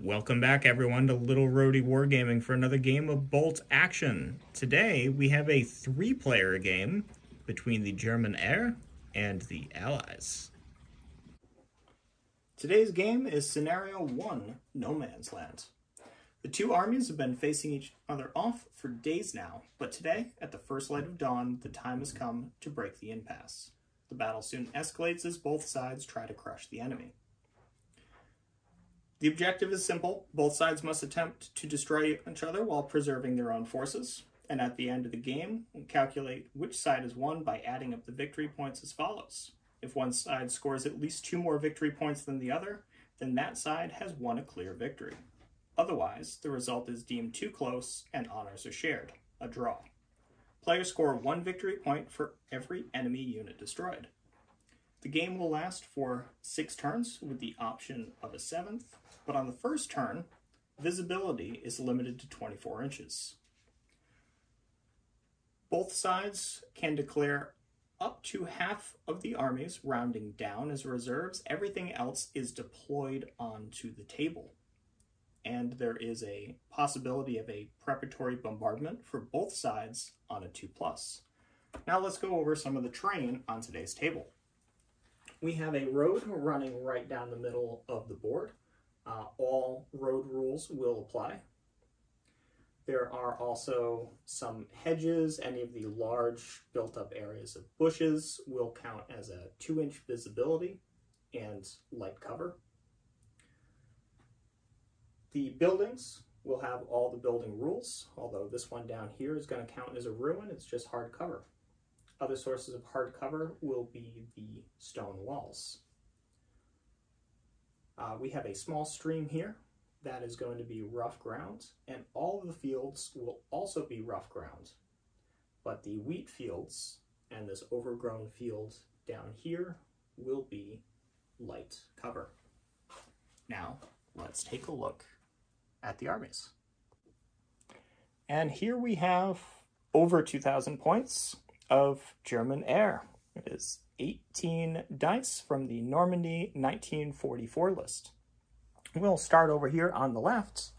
Welcome back, everyone, to Little Roadie Wargaming for another game of Bolt Action. Today, we have a three-player game between the German Air and the Allies. Today's game is Scenario 1, No Man's Land. The two armies have been facing each other off for days now, but today, at the first light of dawn, the time has come to break the impasse. The battle soon escalates as both sides try to crush the enemy. The objective is simple. Both sides must attempt to destroy each other while preserving their own forces. And at the end of the game, we'll calculate which side has won by adding up the victory points as follows. If one side scores at least 2 more victory points than the other, then that side has won a clear victory. Otherwise, the result is deemed too close and honors are shared, a draw. Players score 1 victory point for every enemy unit destroyed. The game will last for 6 turns with the option of a 7th, but on the first turn, visibility is limited to 24 inches. Both sides can declare up to half of the armies rounding down as reserves. Everything else is deployed onto the table. And there is a possibility of a preparatory bombardment for both sides on a 2+. Now let's go over some of the terrain on today's table. We have a road running right down the middle of the board. All road rules will apply. There are also some hedges. Any of the large built-up areas of bushes will count as a 2-inch visibility and light cover. The buildings will have all the building rules, although this one down here is going to count as a ruin. It's just hard cover. Other sources of hard cover will be the stone walls. We have a small stream here that is going to be rough ground, and all of the fields will also be rough ground. But the wheat fields and this overgrown field down here will be light cover. Now, let's take a look at the armies. And here we have over 2,000 points of German Air. It is 18 dice from the Normandy 1944 list. We'll start over here on the left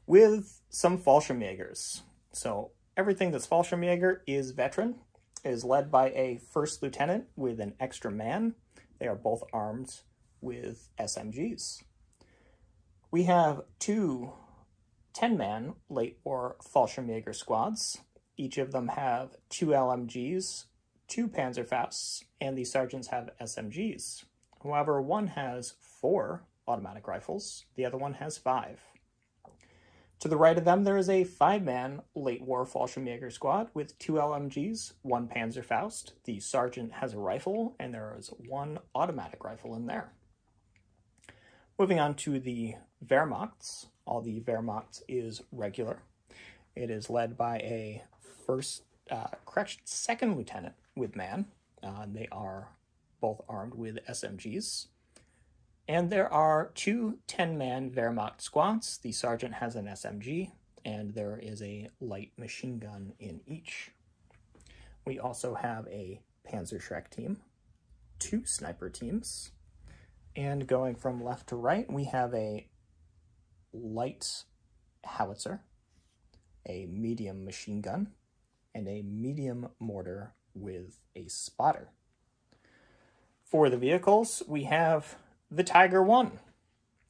with some Fallschirmjägers. So everything that's Fallschirmjäger is veteran. It is led by a first lieutenant with an extra man. They are both armed with SMGs. We have 2 10-man late war Fallschirmjäger squads. Each of them have 2 LMGs, 2 Panzerfausts, and the sergeants have SMGs. However, one has 4 automatic rifles, the other one has 5. To the right of them, there is a 5-man late war Fallschirmjäger squad with 2 LMGs, 1 Panzerfaust. The sergeant has a rifle, and there is 1 automatic rifle in there. Moving on to the Wehrmachts. All the Wehrmacht is regular. It is led by a second lieutenant with man. They are both armed with SMGs. And there are 2 10-man Wehrmacht squads. The sergeant has an SMG, and there is a light machine gun in each. We also have a Panzerschreck team, 2 sniper teams, and going from left to right, we have a light howitzer, a medium machine gun, and a medium mortar with a spotter. For the vehicles, we have the Tiger 1,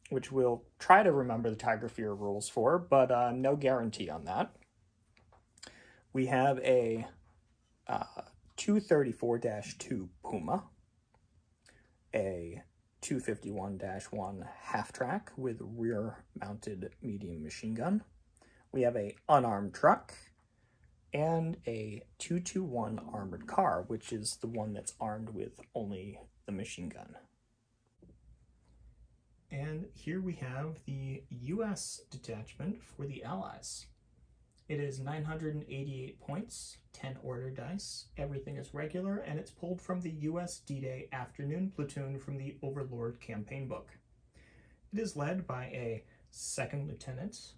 which we'll try to remember the Tiger Fear rules for, but no guarantee on that. We have a 234-2 Puma, a 251-1 half-track with rear-mounted medium machine gun. We have a unarmed truck, and a 221 armored car, which is the one that's armed with only the machine gun. And here we have the US detachment for the Allies. It is 988 points, 10 order dice, everything is regular, and it's pulled from the US D-Day Afternoon Platoon from the Overlord campaign book. It is led by a second lieutenant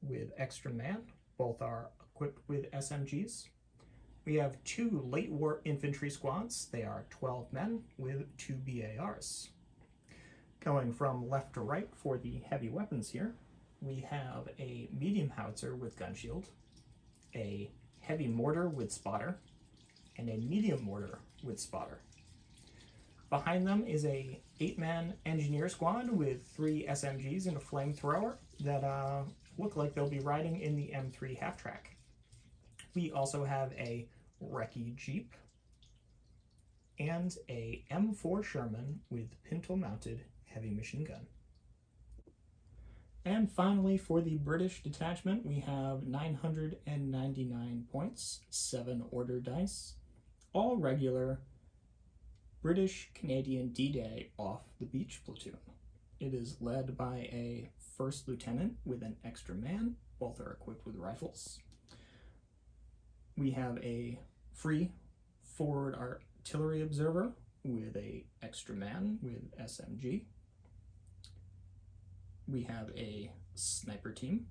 with extra man. Both are equipped with SMGs. We have 2 late war infantry squads. They are 12 men with 2 BARs. Going from left to right for the heavy weapons here, we have a medium howitzer with gun shield, a heavy mortar with spotter, and a medium mortar with spotter. Behind them is a 8-man engineer squad with 3 SMGs and a flamethrower that look like they'll be riding in the M3 half-track. We also have a recce Jeep and a M4 Sherman with pintle-mounted heavy machine gun. And finally, for the British detachment, we have 999 points, 7 order dice, all regular British Canadian D-Day off the beach platoon. It is led by a first lieutenant with an extra man. Both are equipped with rifles. We have a free forward artillery observer with a extra man with SMG. We have a sniper team,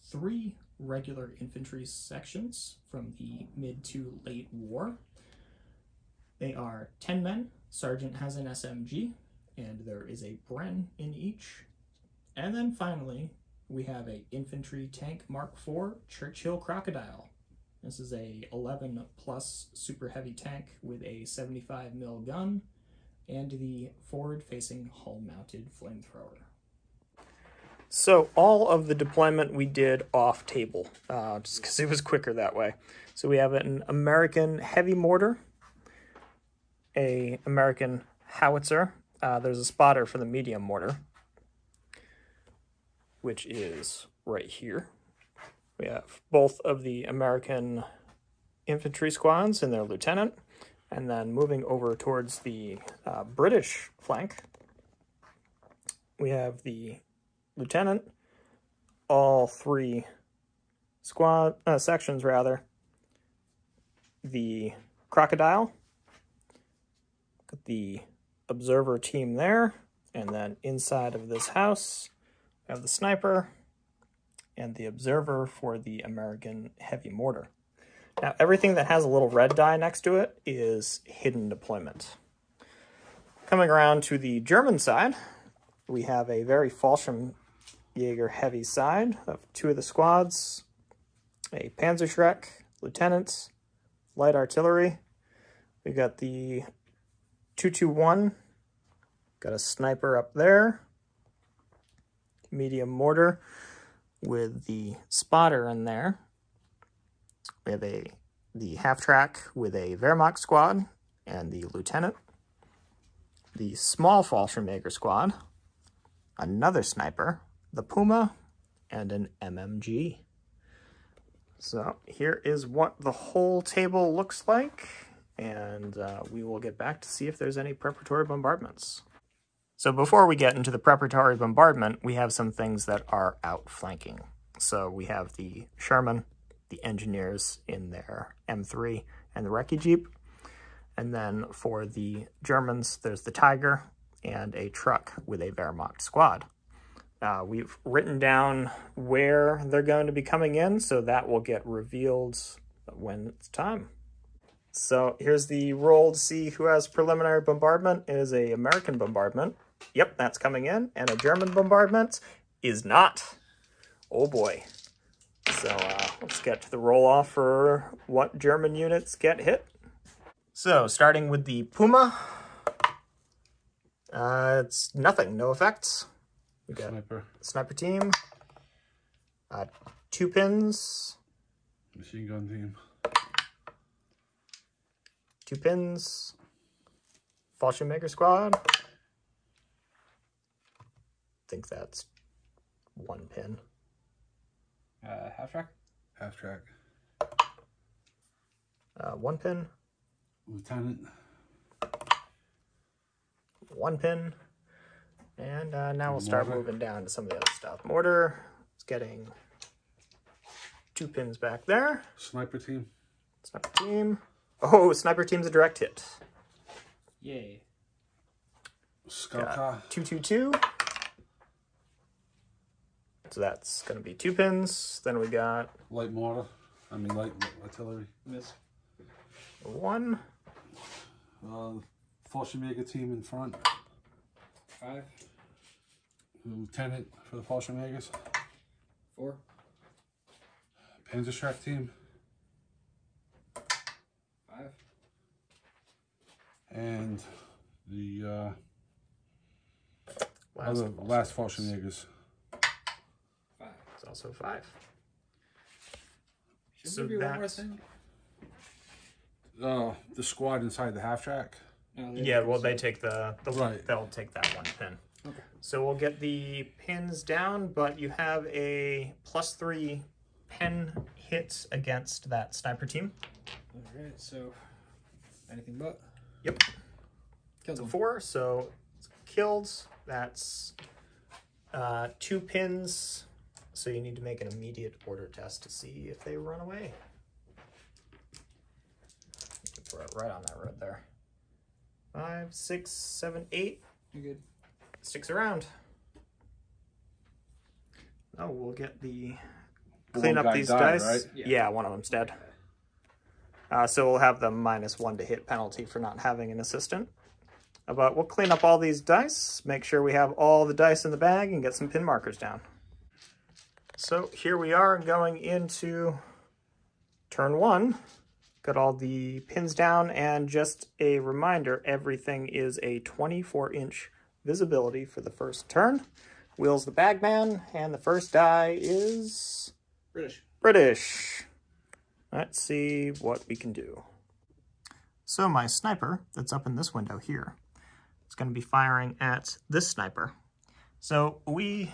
3 regular infantry sections from the mid to late war. They are 10 men, sergeant has an SMG, and there is a Bren in each. And then finally, we have a infantry tank Mark IV Churchill Crocodile. This is a 11 plus super heavy tank with a 75mm gun and the forward-facing hull-mounted flamethrower. So all of the deployment we did off table, just because it was quicker that way. So we have an American heavy mortar, a American howitzer. There's a spotter for the medium mortar, which is right here. We have both of the American infantry squads and their lieutenant. And then moving over towards the British flank, we have the lieutenant, all 3 sections rather, the crocodile, the observer team there, and then inside of this house, we have the sniper and the observer for the American heavy mortar. Now, everything that has a little red die next to it is hidden deployment. Coming around to the German side, we have a very Fallschirmjäger heavy side of 2 of the squads, a Panzerschreck, lieutenant, light artillery. We got the 221, got a sniper up there, medium mortar with the spotter in there. We have the half-track with a Wehrmacht squad and the lieutenant. The small Fallschirmjäger squad, another sniper, the Puma, and an MMG. So here is what the whole table looks like, and we will get back to see if there's any preparatory bombardments. So before we get into the preparatory bombardment, we have some things that are outflanking. So we have the Sherman, the engineers in their M3, and the recce Jeep. And then for the Germans, there's the Tiger and a truck with a Wehrmacht squad. We've written down where they're going to be coming in, so that will get revealed when it's time. So here's the roll to see who has preliminary bombardment. It is an American bombardment. Yep, that's coming in. And a German bombardment is not. Oh boy. So let's get to the roll-off for what German units get hit. So starting with the Puma, it's nothing, no effects. We got sniper team, 2 pins, machine gun team, 2 pins, Fallschirmjäger squad. I think that's 1 pin. Half-track? Half-track. 1 pin. Lieutenant. 1 pin. And now we'll start moving down to some of the other stuff. Mortar is getting 2 pins back there. Sniper team. Sniper team. Oh, sniper team's a direct hit. Yay. Scout car. 222. So that's going to be 2 pins. Then we got Light mortar. I mean light artillery. Miss. 1. Fallschirmjäger team in front. 5. Lieutenant for the Fallschirmjägers. 4. Panzerschreck team. 5. And the Last last Fallschirmjägers. 5. It's also 5. Shouldn't So there be one more that's- thing? The squad inside the half track. No, Yeah, well, they take the Right. they'll take that one pin. Okay. So we'll get the pins down, but you have a +3 pen hit against that sniper team. Alright, so anything but. Yep. Killed So one. 4, so it's killed. That's 2 pins. So you need to make an immediate order test to see if they run away. Throw it right on that road there. 5, 6, 7, 8. You're good. Sticks around. Oh, we'll get the The clean one up guy these died, dice. right? Yeah, one of them's dead. So we'll have the -1 to hit penalty for not having an assistant. But we'll clean up all these dice, make sure we have all the dice in the bag, and get some pin markers down. So here we are going into turn 1. Got all the pins down, and just a reminder, everything is a 24-inch visibility for the first turn. Will's the bagman, and the first die is British. Let's see what we can do. So my sniper that's up in this window here is going to be firing at this sniper. So we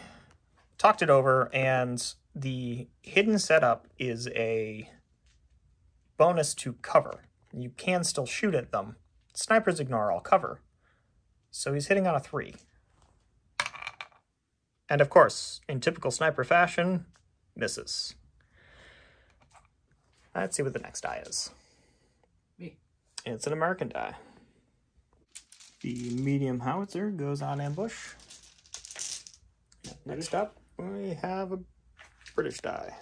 talked it over, and the hidden setup is a bonus to cover. You can still shoot at them. Snipers ignore all cover. So he's hitting on a 3. And of course, in typical sniper fashion, misses. Let's see what the next die is. Me. It's an American die. The medium howitzer goes on ambush. Next up, we have a British die.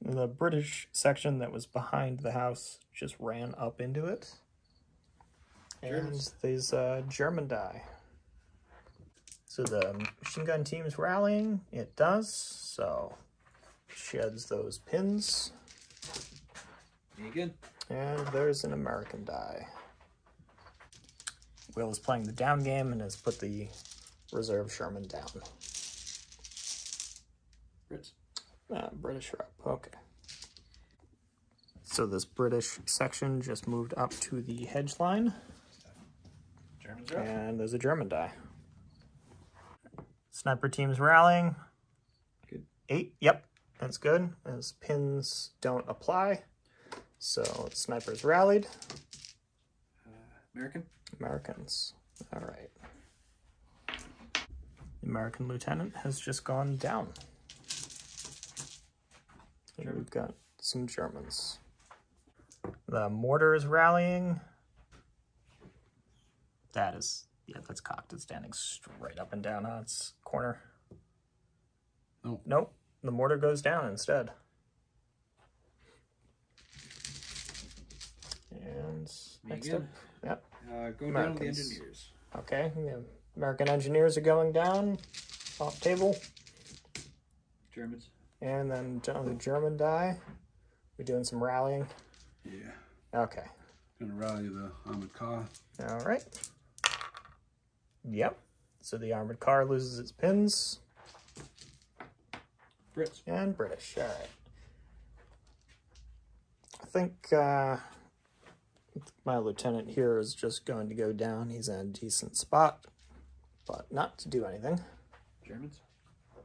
The British section that was behind the house just ran up into it. And these German die. So the machine gun team's rallying. It does. So sheds those pins. Me again. And there's an American die. Will is playing the down game and has put the reserve Sherman down. Brits. British rep, okay. So this British section just moved up to the hedge line. Germans are up. And there's a German die. Sniper team's rallying. Good. 8, yep, that's good. As pins don't apply. So snipers rallied. American. Americans. All right. The American lieutenant has just gone down. And we've got some Germans. The mortar is rallying. That is, yeah, that's cocked. It's standing straight up and down on its corner. Nope. Nope. The mortar goes down instead. And Me next again. up, yep. Go down with the Americans. engineers. Okay, the American engineers are going down, off table, Germans. and then the German die. We're doing some rallying. Yeah. Okay. Gonna rally the armored car. All right. Yep. So the armored car loses its pins. Brits. And British. All right. I think my lieutenant here is just going to go down. He's in a decent spot, but not to do anything. Germans.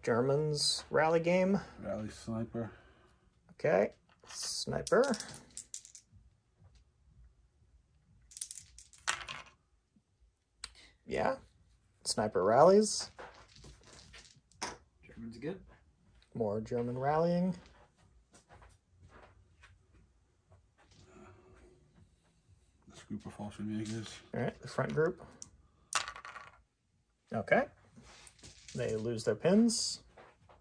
Germans rally game. Rally sniper. Okay. Sniper. Yeah. Sniper rallies. Germans again. More German rallying. This group of Fallschirmjägers. All right, the front group. Okay. They lose their pins.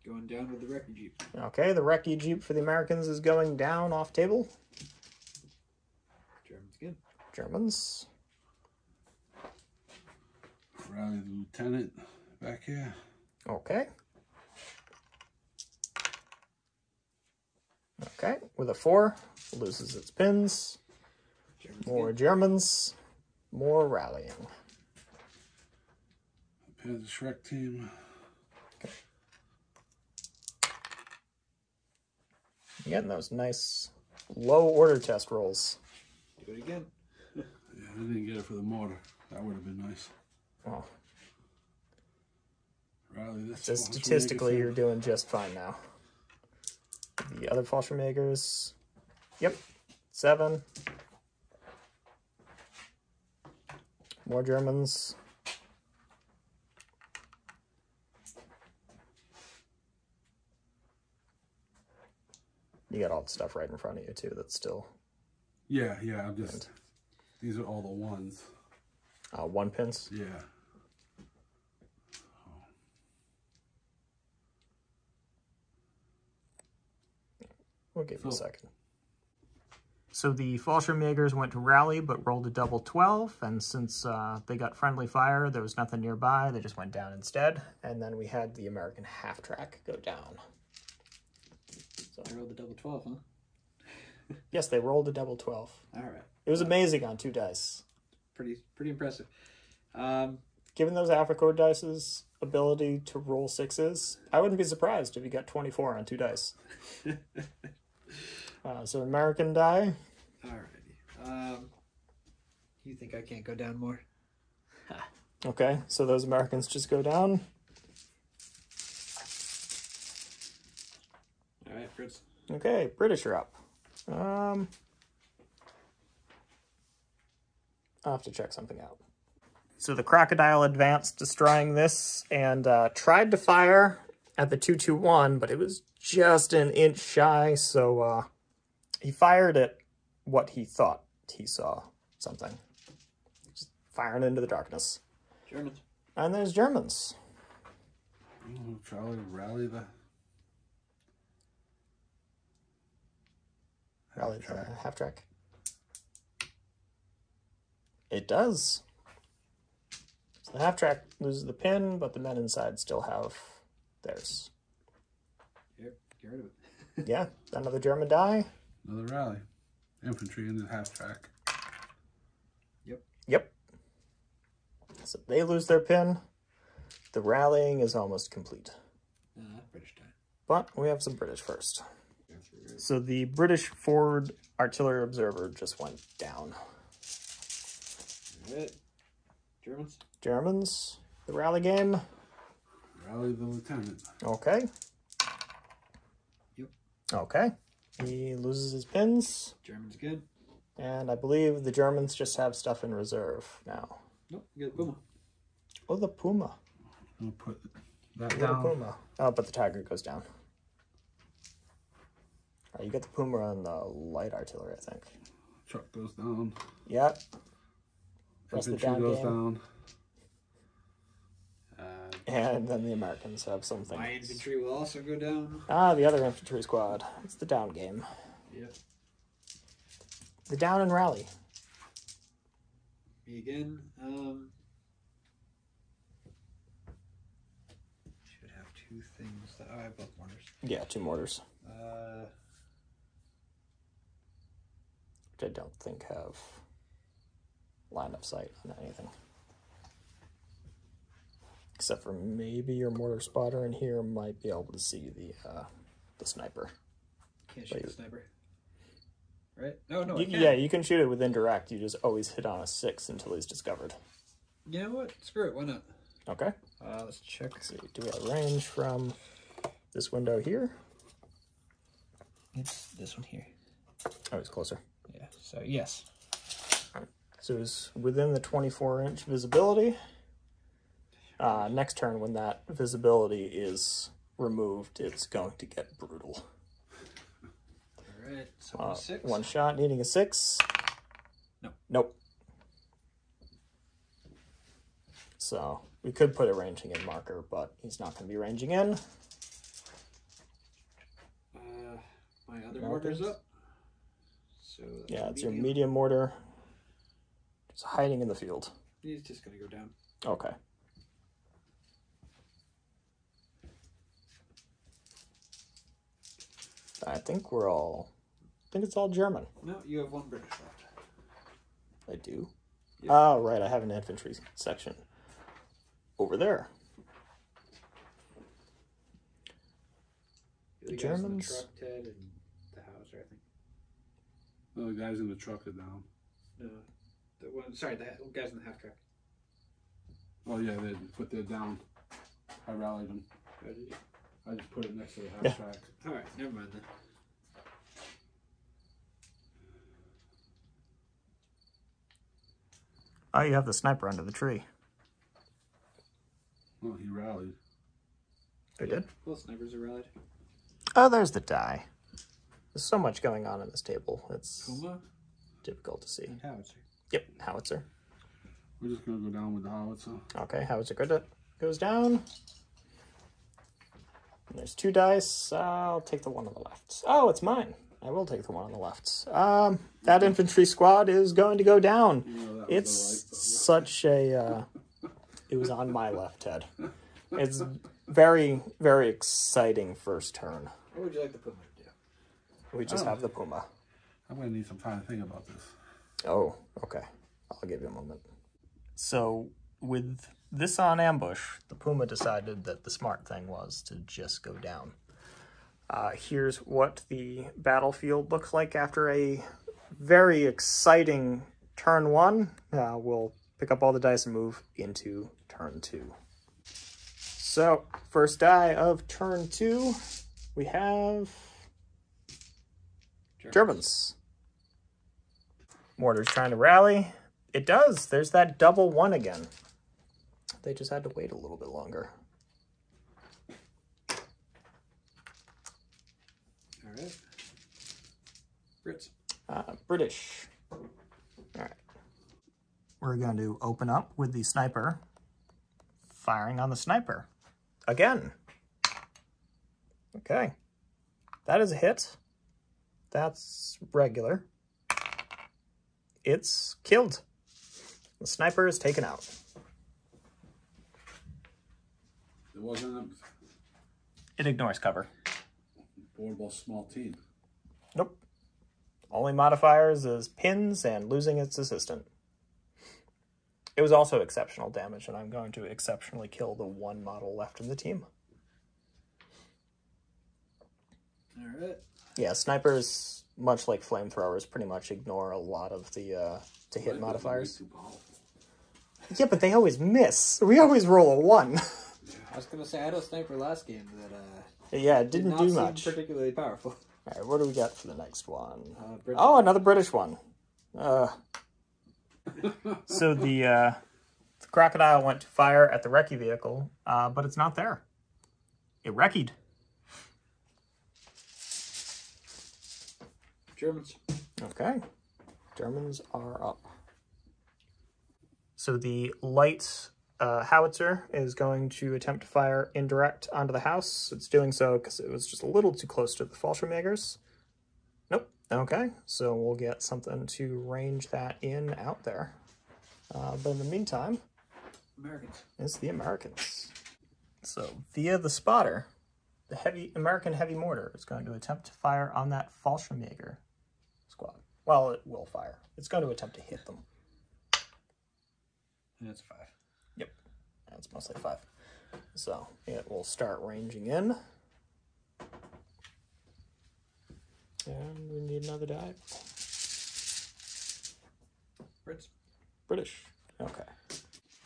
Going down with the wreckage jeep. Okay, the recce jeep for the Americans is going down off table. Germans again. Germans. Rally the lieutenant back here. Okay. Okay, with a 4, loses its pins. Germans More again. Germans, more rallying. Here's the Shrek team. You're getting those nice low order test rolls. Do it again. Yeah, I didn't get it for the mortar. That would have been nice. Oh, Rally this. so statistically, you're doing just fine now. The other Fallschirmjägers, yep, 7. More Germans. You got all the stuff right in front of you too. That's still Yeah, I'm just. These are all the ones. 1 pins. Yeah. We'll give you a second. So the Fallschirmjägers went to rally, but rolled a double 12, and since they got friendly fire, there was nothing nearby, they just went down instead. And then we had the American half-track go down. So, I rolled the double 12, huh? yes, they rolled a double 12. All right. It was amazing on 2 dice. Pretty impressive. Given those Africode dice's ability to roll 6s, I wouldn't be surprised if you got 24 on 2 dice. So American die. Alrighty. You think I can't go down more? Okay, so those Americans just go down. All right, Fritz. Okay, British are up. I'll have to check something out. So the Crocodile advanced, destroying this, and tried to fire at the 221, but it was just an inch shy, so he fired at what he thought he saw something. Just firing into the darkness. Germans. And there's Germans. Oh, Charlie, rally the. Rally the half-track. It does. So the half-track loses the pin, but the men inside still have theirs. Yep, get rid of it. Yeah, another German die. Another rally. Infantry in the half track. Yep. So they lose their pin. The rallying is almost complete. British time. But we have some British first. Go through it. So the British forward artillery observer just went down. All right. Germans. Germans, the rally game. Rally the lieutenant. Okay. Yep. Okay. He loses his pins. Germans again. And I believe the Germans just have stuff in reserve now. Nope, you got Puma. Oh, the Puma. I'm gonna put that What a down. Puma. Oh, but the Tiger goes down. You get the Puma on the light artillery, I think. Truck goes down. Yep. Rest of the Infantry down goes game. down. And then the Americans have something. My infantry will also go down. Ah, the other infantry squad. It's the down game. Yep. The down and rally. Me again. Should have 2 things. That, I have both mortars. Yeah, 2 mortars. Which I don't think have line of sight on anything. Except for maybe your mortar spotter in here might be able to see the sniper. Can't shoot the sniper. Right? No, I You, can. yeah, you can shoot it with indirect. You just always hit on a 6 until he's discovered. You know what? Screw it. Why not? Okay. Let's check. Let's see. Do we have range from this window here? It's this one here. Oh, he's closer. Yeah. So yes. So it's within the 24-inch visibility. Next turn, when that visibility is removed, it's going to get brutal. All right. So 6. One shot, needing a 6. No. Nope. So we could put a ranging in marker, but he's not going to be ranging in. My other mortar's up. So that's Yeah, it's your medium. medium mortar. It's hiding in the field. He's just gonna go down. Okay. I think it's all German. No, you have one British left. I do. Yep. Oh, right. I have an infantry section over there. The guys Germans. in the truck, Ted, and the Hauser, I think. No, the guys in the truck are down. No, the guys in the half track. Oh yeah, but they're down. I rallied them. Oh, did you? I just put it next to the half track. All right, never mind then. Oh, you have the sniper under the tree. Well, he rallied. They did? Both snipers are rallied. Oh, there's the die. There's so much going on in this table. It's Puma difficult to see. and Howitzer. Yep, howitzer. We're just gonna go down with the howitzer. Okay, howitzer goes down. And there's 2 dice. I'll take the one on the left. Oh, it's mine. I will take the one on the left. That infantry squad is going to go down. It's such a... it was on my left head. It's very, very exciting first turn. What would you like the Puma to do? We just have the Puma. I'm gonna need some time to think about this. Oh, okay. I'll give you a moment. So, with this on ambush, the Puma decided that the smart thing was to just go down. Here's what the battlefield looks like after a very exciting turn 1. We'll pick up all the dice and move into turn 2. So, first die of turn 2, we have Germans. Mortar's trying to rally. It does. There's that double 1 again. They just had to wait a little bit longer. All right. Brits. British. All right. We're going to open up with the sniper. Firing on the sniper. Again. Okay. That is a hit. That's regular. It's killed. The sniper is taken out. There wasn't a It ignores cover. boardable small team. Nope. Only modifiers is pins and losing its assistant. It was also exceptional damage, and I'm going to exceptionally kill the 1 model left in the team. All right. Yeah, snipers, much like flamethrowers, pretty much ignore a lot of the to-hit modifiers. Yeah, but they always miss. We always roll a 1. I was gonna say I had a sniper last game that Yeah, it did didn't not do seem much. particularly powerful. All right, what do we got for the next one? British. Oh, another British one. So the crocodile went to fire at the recce vehicle, but it's not there. It wrecked. Germans. Okay. Germans are up. So the light howitzer is going to attempt to fire indirect onto the house. It's doing so because it was just a little too close to the Fallschirmjägers. Nope. Okay. So we'll get something to range that in out there. But in the meantime, Americans. it's the Americans. So via the spotter, the American heavy mortar is going to attempt to fire on that Fallschirmjäger squad. Well, it will fire. It's going to attempt to hit them. And it's 5. Yep, that's mostly 5. So it will start ranging in. And we need another die. Brits. British. Okay.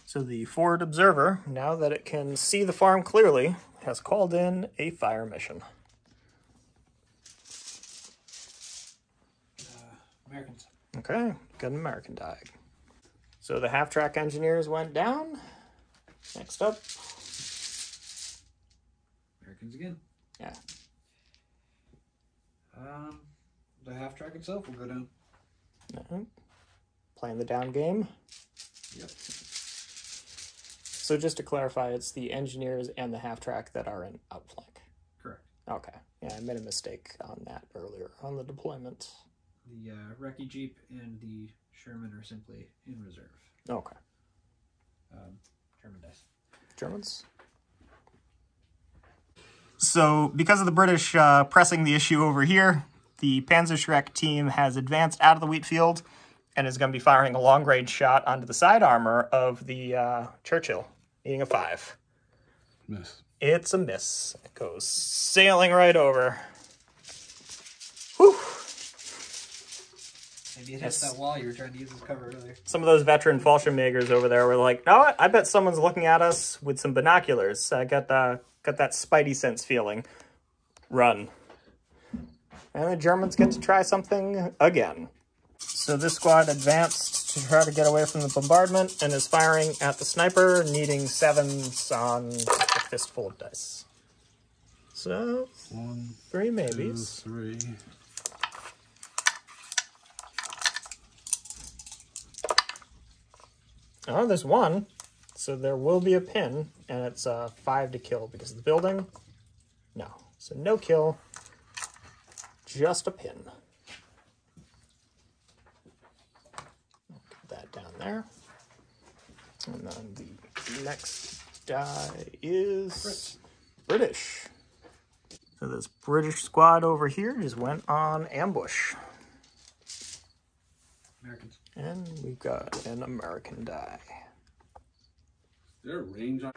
So the forward observer, now that it can see the farm clearly, has called in a fire mission. Americans. Okay, got an American die. So the half-track engineers went down. Next up. Americans again. Yeah. The half track itself will go down. Playing the down game. Yep. So just to clarify, it's the engineers and the half-track that are in outflank. Correct. Okay. Yeah, I made a mistake on that earlier on the deployment. The Recce Jeep and the Sherman are simply in reserve. Okay. German dice. Germans. So, because of the British pressing the issue over here, the Panzerschreck team has advanced out of the wheat field and is going to be firing a long-range shot onto the side armor of the Churchill, needing a 5. Miss. It's a miss. It goes sailing right over. Whew. Maybe it hits that wall you were trying to use as cover earlier. Some of those veteran Fallschirmjägers over there were like, "No, I bet someone's looking at us with some binoculars. I got that spidey sense feeling." Run. And the Germans get to try something again. So this squad advanced to try to get away from the bombardment and is firing at the sniper, needing 7s on a fistful of dice. So, 1, 3 2, maybes. 3. Oh, there's 1. So there will be a pin, and it's 5 to kill because of the building. No. So no kill, just a pin. Get that down there. And then the next die is British. So this British squad over here just went on ambush. Americans. And we've got an American die. Is there a range on?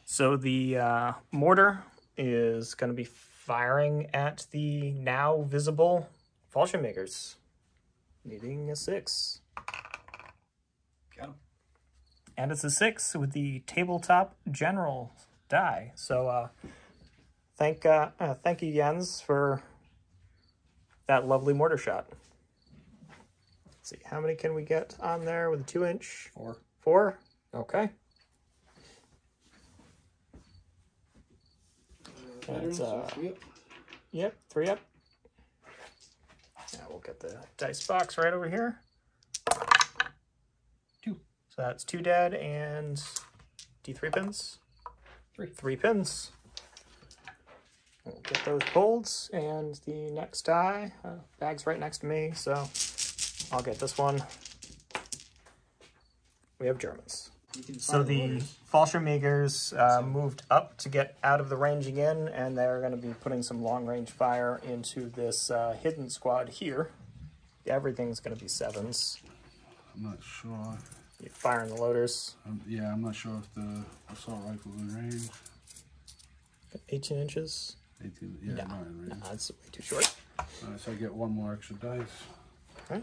So the mortar is going to be firing at the now visible Fallschirmjägers, needing a 6. Got him. And it's a 6 with the tabletop general die. So thank you, Jens, for that lovely mortar shot. Let's see, how many can we get on there with a 2-inch? 4. 4? Okay. That's, yep, 3 up. Now we'll get the dice box right over here. 2. So that's 2 dead and D3 pins. 3. 3 pins. We'll get those pulled, and the next die, bag's right next to me, so I'll get this one. We have Germans. So the Fallschirmjägers moved up to get out of the ranging in, and they're going to be putting some long-range fire into this hidden squad here. Everything's going to be 7s. I'm not sure. You're firing the loaders. Yeah, I'm not sure if the assault rifle's in range. 18 inches? 18, yeah, not in range. No, that's way too short. Alright, so I get 1 more extra dice. Okay.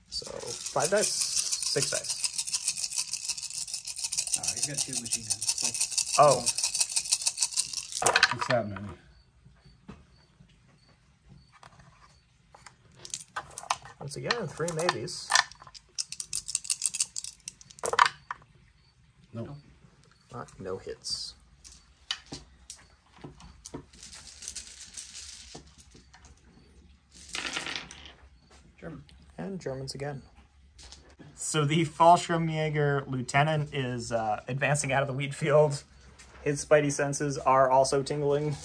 So 5 dice, 6 dice. He's got 2 machine guns. Like, Oh. What's that many? Once again, 3 maybes. No. No hits. German. And Germans again. So the Fallschirmjäger lieutenant is advancing out of the wheat field. His spidey senses are also tingling.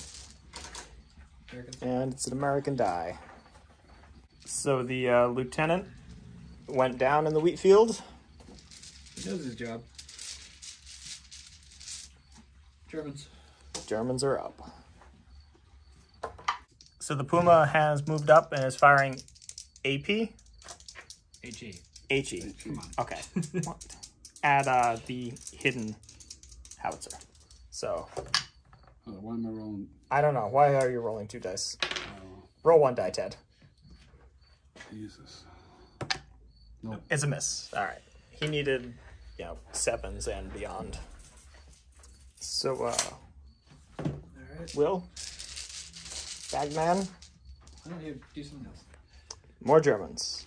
Americans. And it's an American die. So the lieutenant went down in the wheat field. He knows his job. Germans. Germans are up. So the Puma has moved up and is firing AP? HE. HE. Come on. Okay. At the hidden howitzer. So, Why am I rolling? I don't know. Why are you rolling 2 dice? Oh, Roll 1 die, Ted. Jesus. Nope. It's a miss. All right. He needed, 7s and beyond. So, All right. Will? Bagman? I don't need to do something else. More Germans.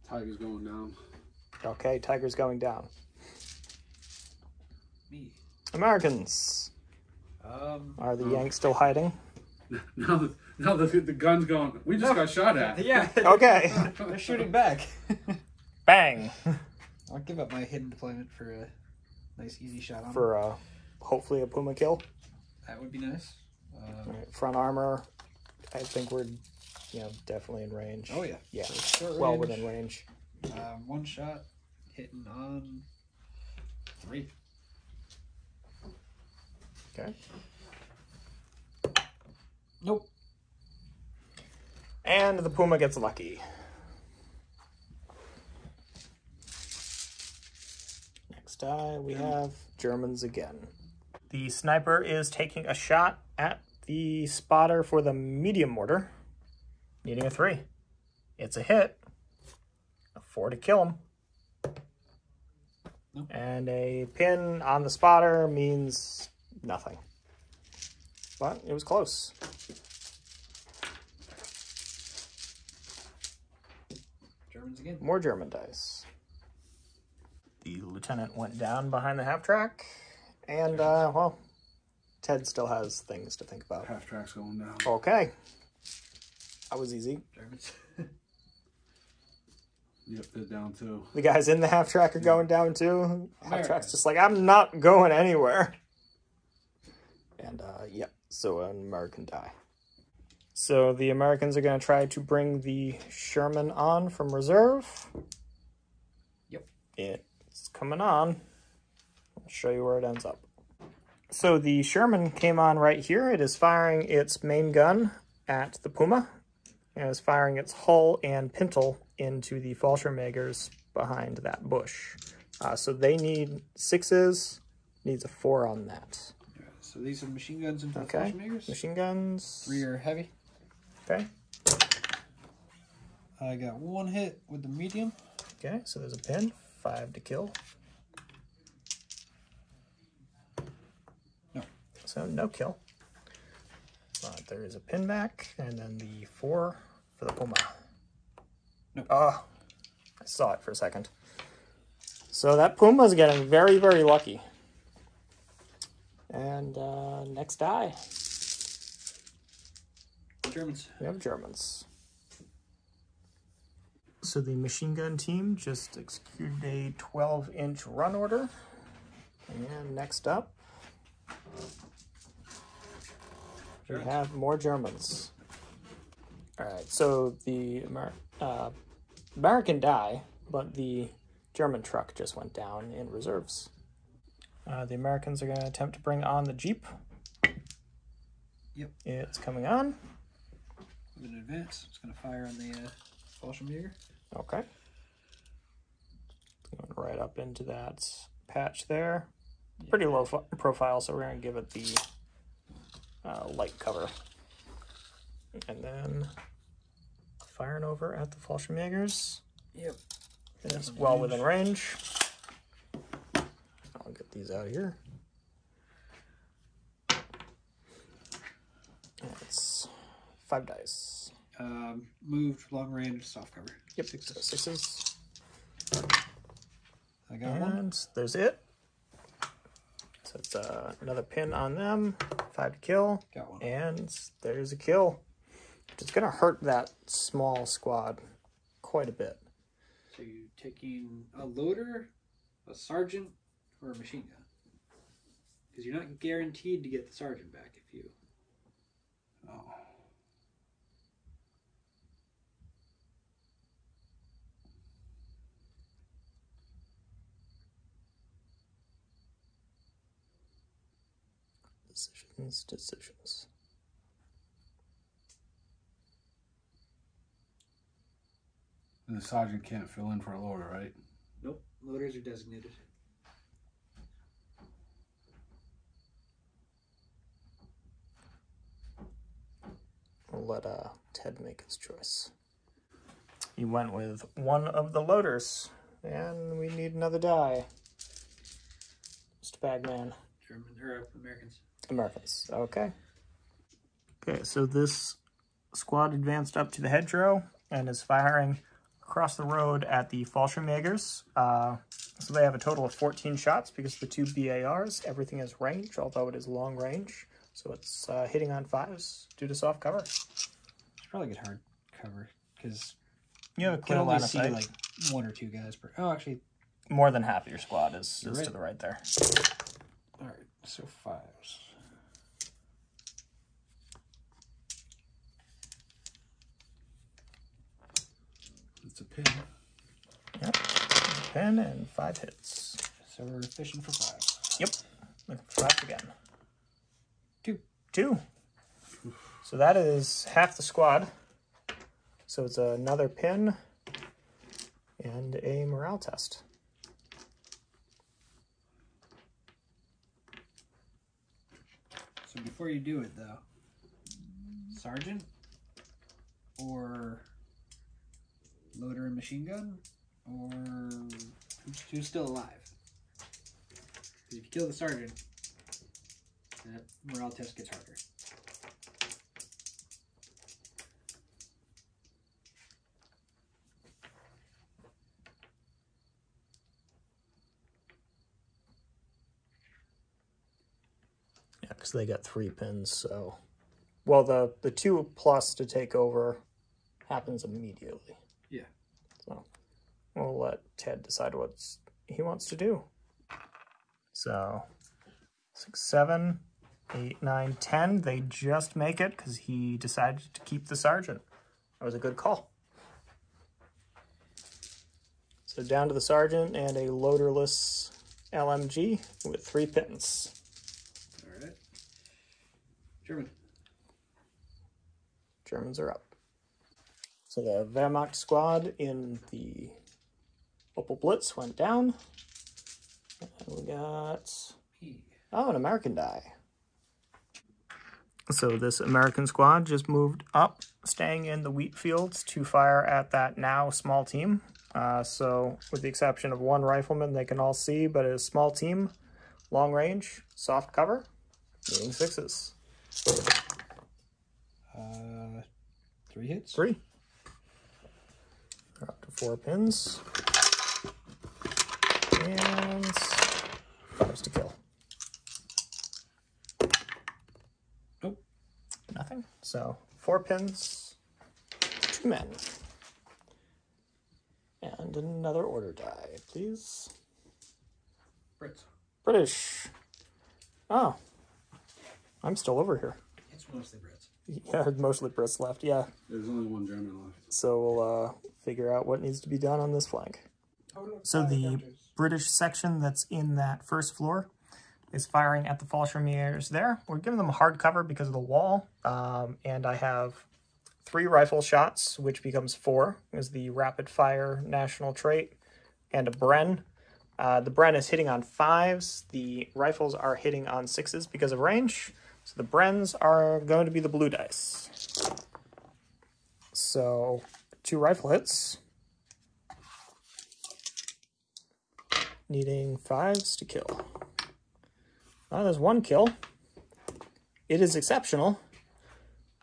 Tiger's going down. Okay, Tiger's going down. Me. Americans. Are the Yanks still hiding? Now the gun's going. We just got shot at. Yeah. Okay. They're shooting back. Bang. I'll give up my hidden deployment for a nice easy shot on For hopefully a Puma kill. That would be nice. All right, front armor. I think we're definitely in range. Oh yeah. Yeah. So short Well range. within range. 1 shot, hitting on 3. Okay. Nope. And the Puma gets lucky. Next die, we have Germans again. The sniper is taking a shot at the spotter for the medium mortar, needing a 3. It's a hit. A 4 to kill him. Nope. And a pin on the spotter means nothing. But it was close. Germans again. More German dice. The lieutenant went down behind the half track. And, well, Ted still has things to think about. Half track's going down. Okay. That was easy. Germans. Yep, they're down too. The guys in the half track are going down too. Half America. track's just like, I'm not going anywhere. And, yep, so an American die. So the Americans are going to try to bring the Sherman on from reserve. Yep. It's coming on. I'll show you where it ends up. So the Sherman came on right here. It is firing its main gun at the Puma. And is firing its hull and pintle into the Fallschirmjägers behind that bush. So they need 6s, needs a 4 on that. Yeah, so these are machine guns into the Okay, Fallschirmjägers. machine guns. 3 are heavy. Okay, I got 1 hit with the medium. okay, so there's a pin, 5 to kill. No. So no kill. But there is a pin back, and then the 4 for the Puma. Nope. Oh, I saw it for a second. So that Puma's getting very, very lucky. And next die, Germans. we have Germans. So the machine gun team just executed a 12-inch run order. And next up, we have more Germans. All right, so the American die, but the German truck just went down in reserves. The Americans are going to attempt to bring on the Jeep. Yep. It's coming on. With an advance. It's going to fire on the Fallschirmjäger. Okay. Going right up into that patch there. Pretty low profile, so we're going to give it the light cover. And then firing over at the Fallschirmjägers. Yep. It's well within range. I'll get these out here. It's 5 dice. Moved long range, soft cover. Yep, 6s. I got 1. And there's it. So it's another pin on them. 5 to kill. Got 1. And there's a kill. It's going to hurt that small squad quite a bit. So you're taking a loader, a sergeant, or a machine gun? Because you're not guaranteed to get the sergeant back if you... Oh. Decisions. And the sergeant can't fill in for a loader, right? Nope, loaders are designated. We'll let Ted make his choice. He went with one of the loaders, and we need another die. Mr. Bagman. German or Americans. Americans. Okay. Okay, so this squad advanced up to the hedgerow and is firing across the road at the Fallschirmjägers. So they have a total of 14 shots because the 2 BARs, everything is range, although it is long range. So it's hitting on 5s due to soft cover. It's probably get hard cover because You have a you can clear only line of see sight. like 1 or 2 guys per. Oh, actually, More than half of your squad is right. to the right there. all right. So 5s. It's a pin. Yep. 10 and 5 hits. So we're fishing for 5. Yep. Looking for 5 again. 2. 2. So that is half the squad. So it's another pin and a morale test. So before you do it, though, sergeant or loader and machine gun, or who's still alive? Because if you kill the sergeant, that morale test gets harder. Yeah, because they got 3 pins, so... Well, the 2 plus to take over happens immediately. Yeah. So we'll let Ted decide what he wants to do. So 6, 7, 8, 9, 10. They just make it because he decided to keep the sergeant. That was a good call. So down to the sergeant and a loaderless LMG with 3 pins. All right. German. Germans are up. So the Wehrmacht squad in the Opel Blitz went down. And we got, oh, an American die. So this American squad just moved up, staying in the wheat fields to fire at that now small team. So with the exception of 1 rifleman they can all see, but a small team, long range, soft cover, needing 6s. 3 hits? 3. They're up to 4 pins. And 5s to kill. Nope. Nothing. So 4 pins, 2 men. And another order die, please. Brits. British. Oh. I'm still over here. It's mostly Brits. Yeah, mostly Brits left, yeah. There's only 1 German left. So we'll figure out what needs to be done on this flank. So the British section that's in that first floor is firing at the Fallschirmjägers there. We're giving them hard cover because of the wall. And I have 3 rifle shots, which becomes 4, is the rapid fire national trait, and a Bren. The Bren is hitting on 5s. The rifles are hitting on 6s because of range. So the Brens are going to be the blue dice. So 2 rifle hits. Needing 5s to kill. There's 1 kill. It is exceptional.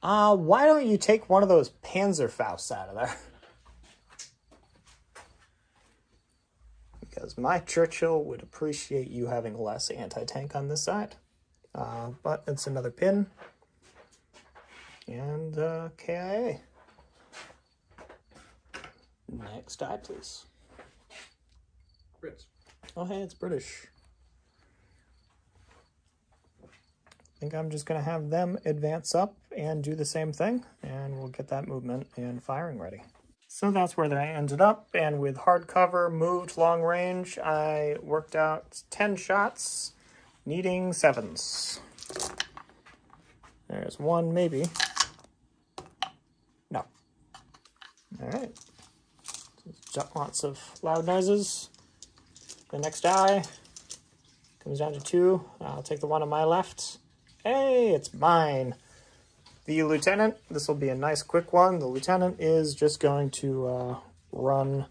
Why don't you take one of those Panzerfausts out of there? Because my Churchill would appreciate you having less anti-tank on this side. But it's another pin. And KIA. Next die, please. Brits. Oh, hey, it's British. I think I'm just going to have them advance up and do the same thing, and we'll get that movement and firing ready. So that's where they ended up, and with hard cover, moved long range, I worked out 10 shots, needing 7s. There's 1, maybe. No. All right. Lots of loud noises. The next die comes down to 2. I'll take the one on my left. Hey, it's mine. The lieutenant, this will be a nice quick one. The lieutenant is just going to run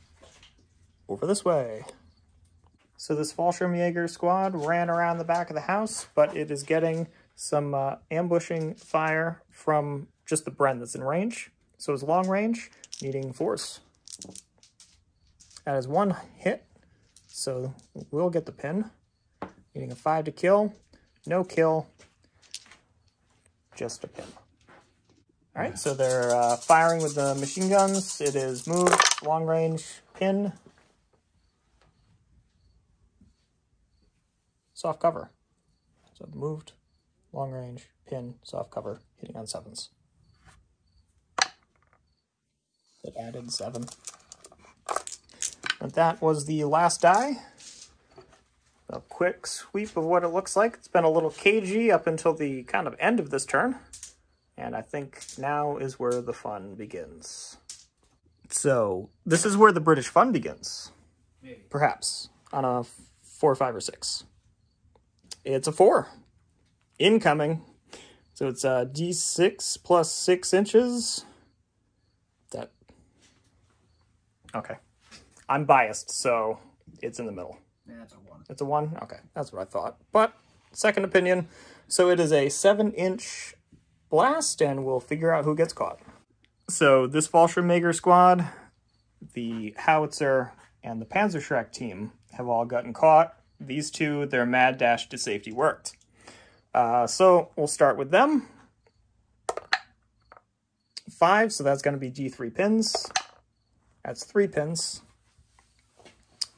over this way. So this Fallschirmjäger squad ran around the back of the house, but it is getting some ambushing fire from just the Bren that's in range. So it's long range, needing 4s. That is 1 hit, so we'll get the pin. Needing a 5 to kill, no kill, just a pin. All right, so they're firing with the machine guns. It is moved, long range, pin, soft cover. So moved, long range, pin, soft cover, hitting on 7s. It added 7. But that was the last die. A quick sweep of what it looks like. It's been a little cagey up until the kind of end of this turn. And I think now is where the fun begins. So this is where the British fun begins. Maybe. Perhaps on a 4, 5, or 6. It's a 4. Incoming. So it's a D6 plus 6 inches. That. Okay. I'm biased, so it's in the middle. Yeah, it's a 1. It's a 1? Okay, that's what I thought. But, second opinion. So it is a 7-inch blast, and we'll figure out who gets caught. So this Fallschirmjäger squad, the Howitzer, and the Panzerschreck team have all gotten caught. These two, their mad dash to safety worked. So we'll start with them. 5, so that's going to be D3 pins. That's 3 pins.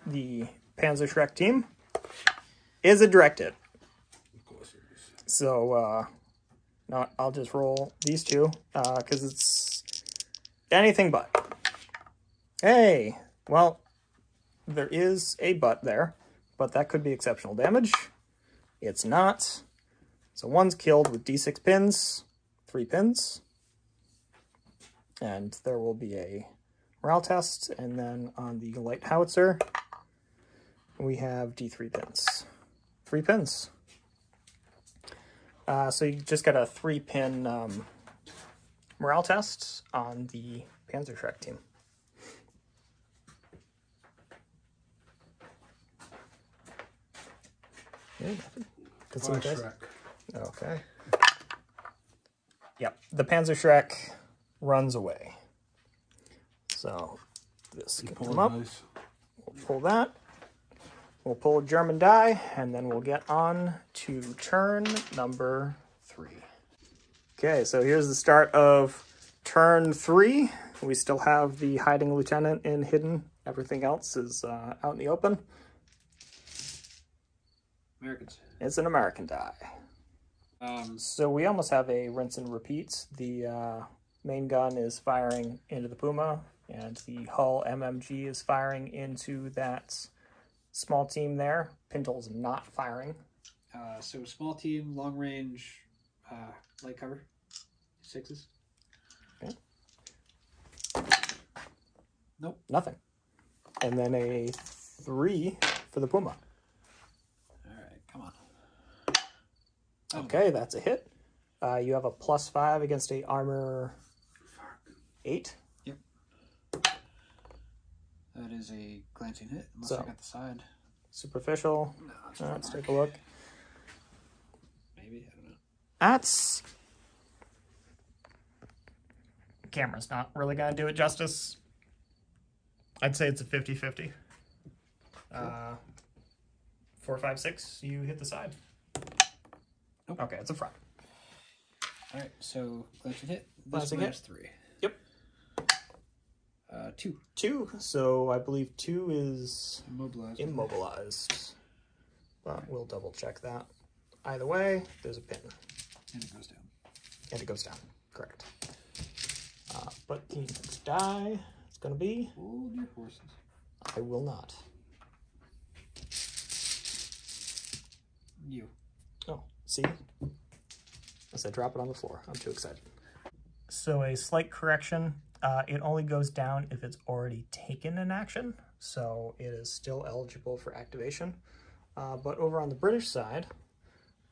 The Panzerschreck team is a direct hit. Of course it is. So, no, I'll just roll these two, because it's anything but. Hey, well, there is a but there, but that could be exceptional damage. It's not. So one's killed with D6 pins, 3 pins. And there will be a morale test, and then on the light howitzer, we have D3 pins. 3 pins. So you just got a 3-pin morale test on the Panzerschreck team. Yeah, could see what guys. Okay. Yep, the Panzerschreck runs away. So this can come up. Nice. We'll pull that. We'll pull a German die, and then we'll get on to turn number 3. Okay, so here's the start of turn 3. We still have the hiding lieutenant in hidden. Everything else is out in the open. Americans. It's an American die. So we almost have a rinse and repeat. The main gun is firing into the Puma, and the Hull MMG is firing into that small team there. Pintel's not firing. So small team, long range, light cover, 6s. Okay. Nope. Nothing. And then a 3 for the Puma. All right, come on. Okay, that's a hit. You have a +5 against a armor 8. Yep. That is a glancing hit, unless So, I got the side. Superficial. No, Let's take a look. Maybe, I don't know. That's... Camera's not really going to do it justice. I'd say it's a 50-50. 4, 5, 6, you hit the side. Nope. Okay, it's a front. All right, so glancing hit. Glancing hit. 3. Yep. 2. 2, so I believe 2 is Immobilized. immobilized. But we'll double check that. Either way, there's a pin. And it goes down. And it goes down, correct. But the next die is going to be... Hold your horses. I will not. You. Oh, see? As I drop it on the floor. I'm too excited. So a slight correction. It only goes down if it's already taken an action. So it is still eligible for activation. But over on the British side,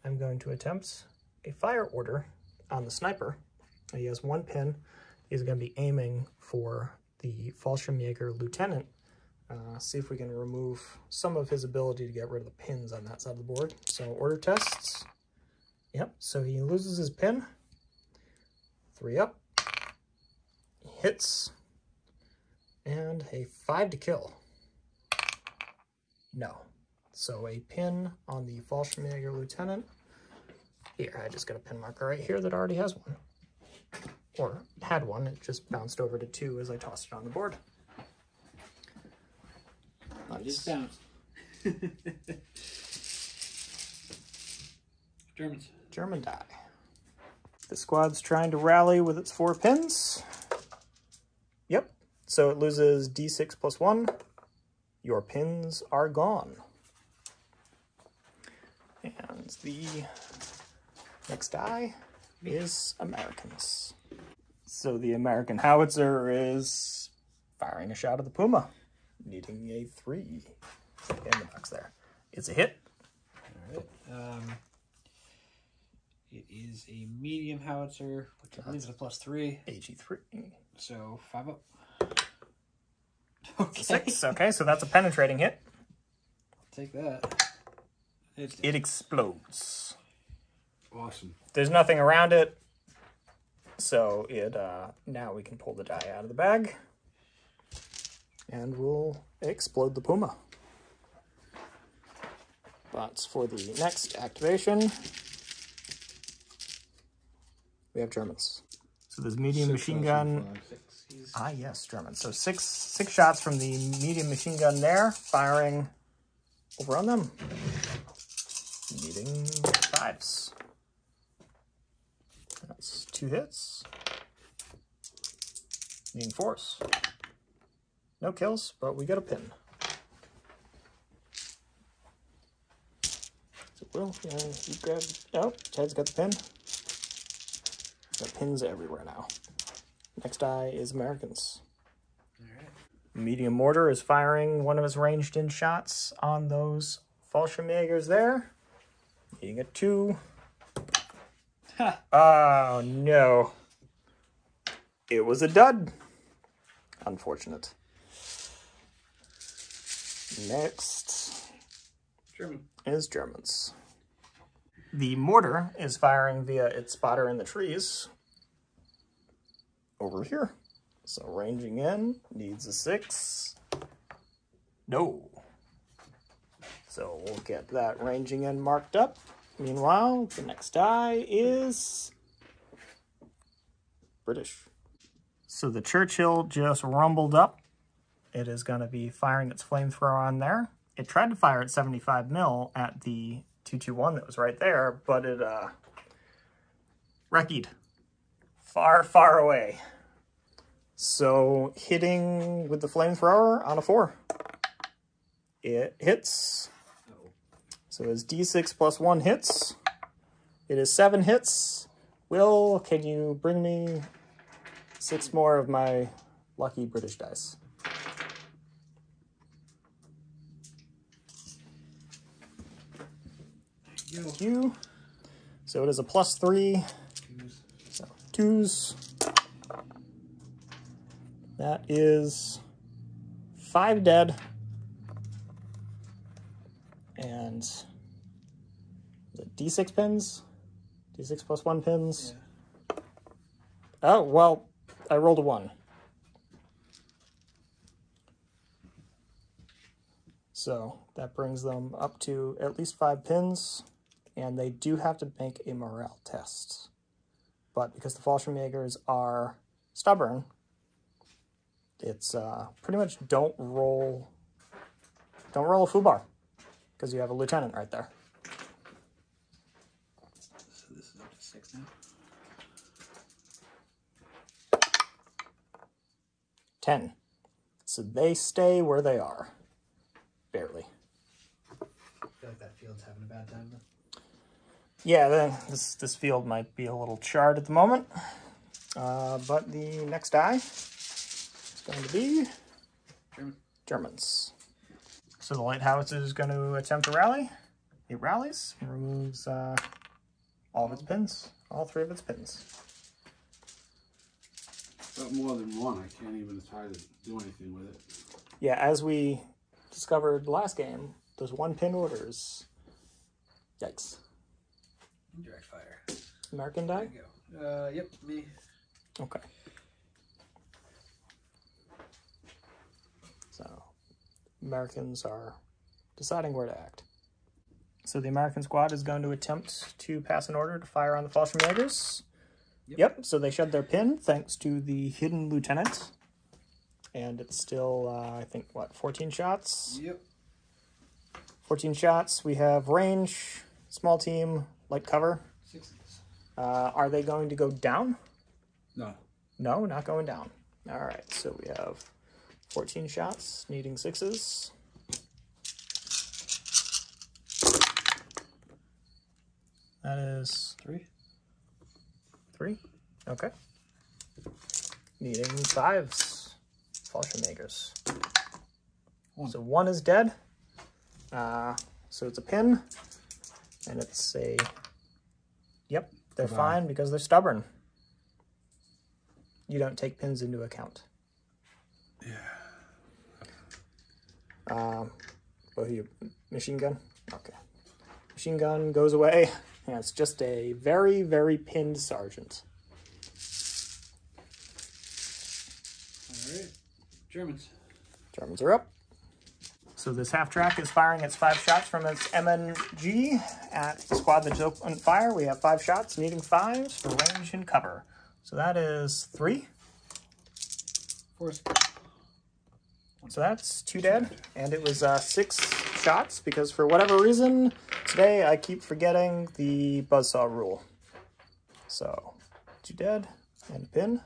I'm going to attempt a fire order on the sniper. He has 1 pin. He's going to be aiming for the Fallschirmjäger lieutenant. See if we can remove some of his ability to get rid of the pins on that side of the board. So order tests. Yep, so he loses his pin. 3 up. Hits. And a 5 to kill. No. So a pin on the Fallschirmjäger lieutenant. Here, I just got a pin marker right here that already has 1. Or had 1, it just bounced over to 2 as I tossed it on the board. It just bounced. Germans. German die. The squad's trying to rally with its 4 pins. Yep. So it loses D6 plus 1. Your pins are gone. And the next die is Americans. So the American howitzer is firing a shot at the Puma, needing a 3 in the box there. It's a hit. All right. It is a medium howitzer, which I believe is a +3. AG3. So 5 up. Okay. 6. Okay, so that's a penetrating hit. Take that. It explodes. Awesome. There's nothing around it, so it now we can pull the die out of the bag, and we'll explode the Puma. But for the next activation, we have Germans. So there's medium machine gun. Ah, yes, Germans. So six shots from the medium machine gun there, firing over on them. Needing 5s. That's 2 hits. Needing 4s. No kills, but we got a pin. So Will, you grab... Oh, Ted's got the pin. Got pins everywhere now. Next die is Americans. All right. Medium mortar is firing one of his ranged-in shots on those Fallschirmjägers there. Needing a 2. Oh, no. It was a dud. Unfortunate. Next is Germans. The mortar is firing via its spotter in the trees over here. So ranging in, needs a 6. No. So we'll get that ranging in marked up. Meanwhile, the next die is British. So the Churchill just rumbled up. It is going to be firing its flamethrower on there. It tried to fire at 75 mil at the 221 that was right there, but it wrecked far, far away. So hitting with the flamethrower on a 4. It hits. So it's D6 plus 1 hits. It is 7 hits. Will, can you bring me 6 more of my lucky British dice? Thank you. So it is a +3. So 2s. That is 5 dead. And the D6 pins? D6 plus 1 pins? Yeah. Oh, well, I rolled a 1. So that brings them up to at least 5 pins, and they do have to make a morale test. But because the Fallschirmjägers are stubborn, it's pretty much don't roll a foobar, because you have a lieutenant right there. So this is up to 6 now. 10. So they stay where they are. Barely. I feel like that field's having a bad time though. Yeah, this field might be a little charred at the moment. But the next die is going to be Germans. So the light howitzer is going to attempt to rally. It rallies, removes all of its pins, all 3 of its pins. But more than one, I can't even try to do anything with it. Yeah, as we discovered last game, those 1-pin orders. Yikes. Direct fire. American die? There you go. Yep, me. Okay. So, Americans are deciding where to act. So the American squad is going to attempt to pass an order to fire on the Fallschirmjägers. Yep, so they shed their pin thanks to the hidden lieutenant. And it's still, I think, what, 14 shots? Yep. 14 shots. We have range, small team, light cover. 6. Are they going to go down? No. No, not going down. All right, so we have 14 shots, needing 6s. That is 3. 3. Okay. Needing 5s. Fallschirmjägers. 1. So 1 is dead. So it's a pin. And it's a... Yep, they're fine because they're stubborn. You don't take pins into account. Yeah. Both of you, machine gun? Okay. Machine gun goes away, and it's just a very, very pinned sergeant. Alright. Germans. Germans are up. So this half-track is firing its 5 shots from its MNG at the squad that's open fire. We have 5 shots, needing 5s for range and cover. So that is 3. 4. So that's 2 dead, and it was 6 shots, because for whatever reason, today I keep forgetting the buzzsaw rule. So, 2 dead, and a pin.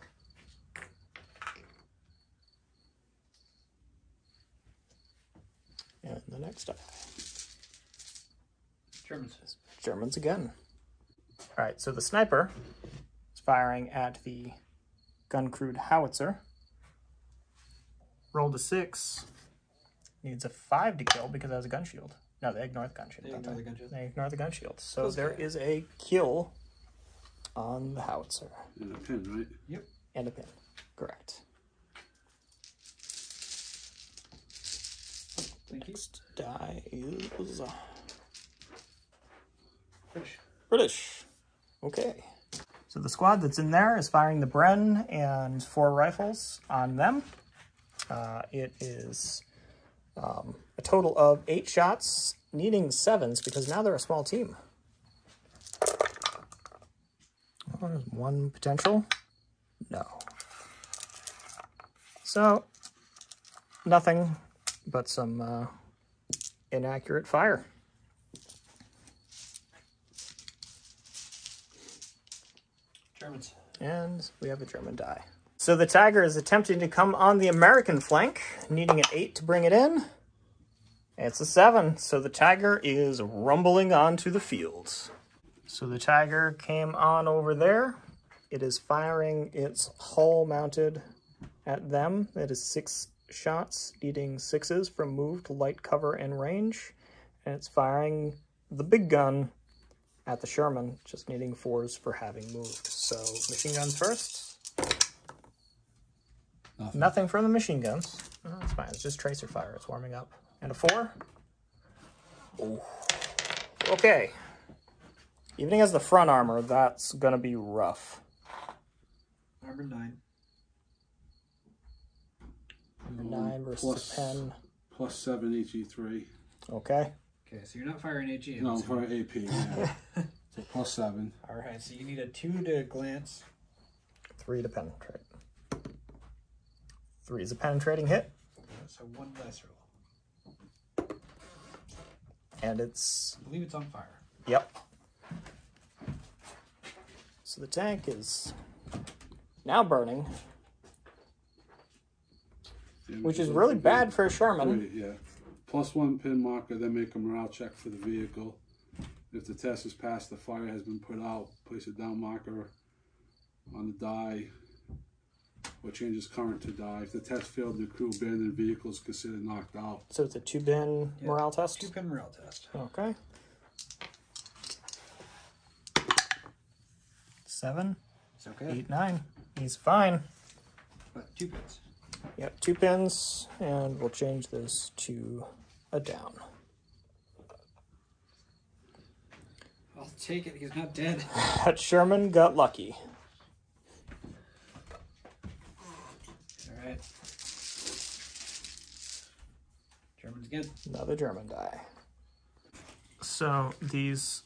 And the next die. Germans. Germans again. Alright, so the sniper is firing at the gun-crewed howitzer. Rolled a 6. Needs a 5 to kill because it has a gun shield. No, they ignore the gun shield. They ignore the gun shield. They ignore the gun shield. So there is a kill on the howitzer. And a pin, right? Yep. And a pin. Correct. Thank you. Next die is British. British. Okay. So the squad that's in there is firing the Bren and 4 rifles on them. It is a total of 8 shots, needing 7s because now they're a small team. Oh, there's 1 potential. No. So, nothing but some inaccurate fire. Germans. And we have a German die. So the Tiger is attempting to come on the American flank, needing an 8 to bring it in. It's a 7, so the Tiger is rumbling onto the field. So the Tiger came on over there. It is firing its hull mounted at them. It is 6 shots, needing 6s from move to light cover and range. And it's firing the big gun at the Sherman, just needing 4s for having moved. So machine guns first. Nothing from the machine guns. Oh, that's fine. It's just tracer fire. It's warming up. And a 4. Oh. Okay. Even as the front armor, that's going to be rough. Armor 9. Number 9 versus a pen. Plus 7 HE3. Okay. Okay, so you're not firing HE. No, for AP. Yeah. So plus 7. Alright, so you need a 2 to glance. 3 to penetrate. 3 is a penetrating hit. So 1 dice roll. And it's... I believe it's on fire. Yep. So the tank is now burning, which is really bad for a Sherman. Yeah. Plus 1 pin marker, then make a morale check for the vehicle. If the test is passed, the fire has been put out. Place a down marker on the die, or changes current to die. If the test failed, the crew abandoned the vehicle is considered knocked out. So it's a 2-pin morale test? 2-pin morale test. Okay. 7, It's okay. 8, 9. He's fine. But 2 pins. Yep, 2 pins, and we'll change this to a down. I'll take it. He's not dead. That Sherman got lucky. Alright. Germans again. Another German die. So these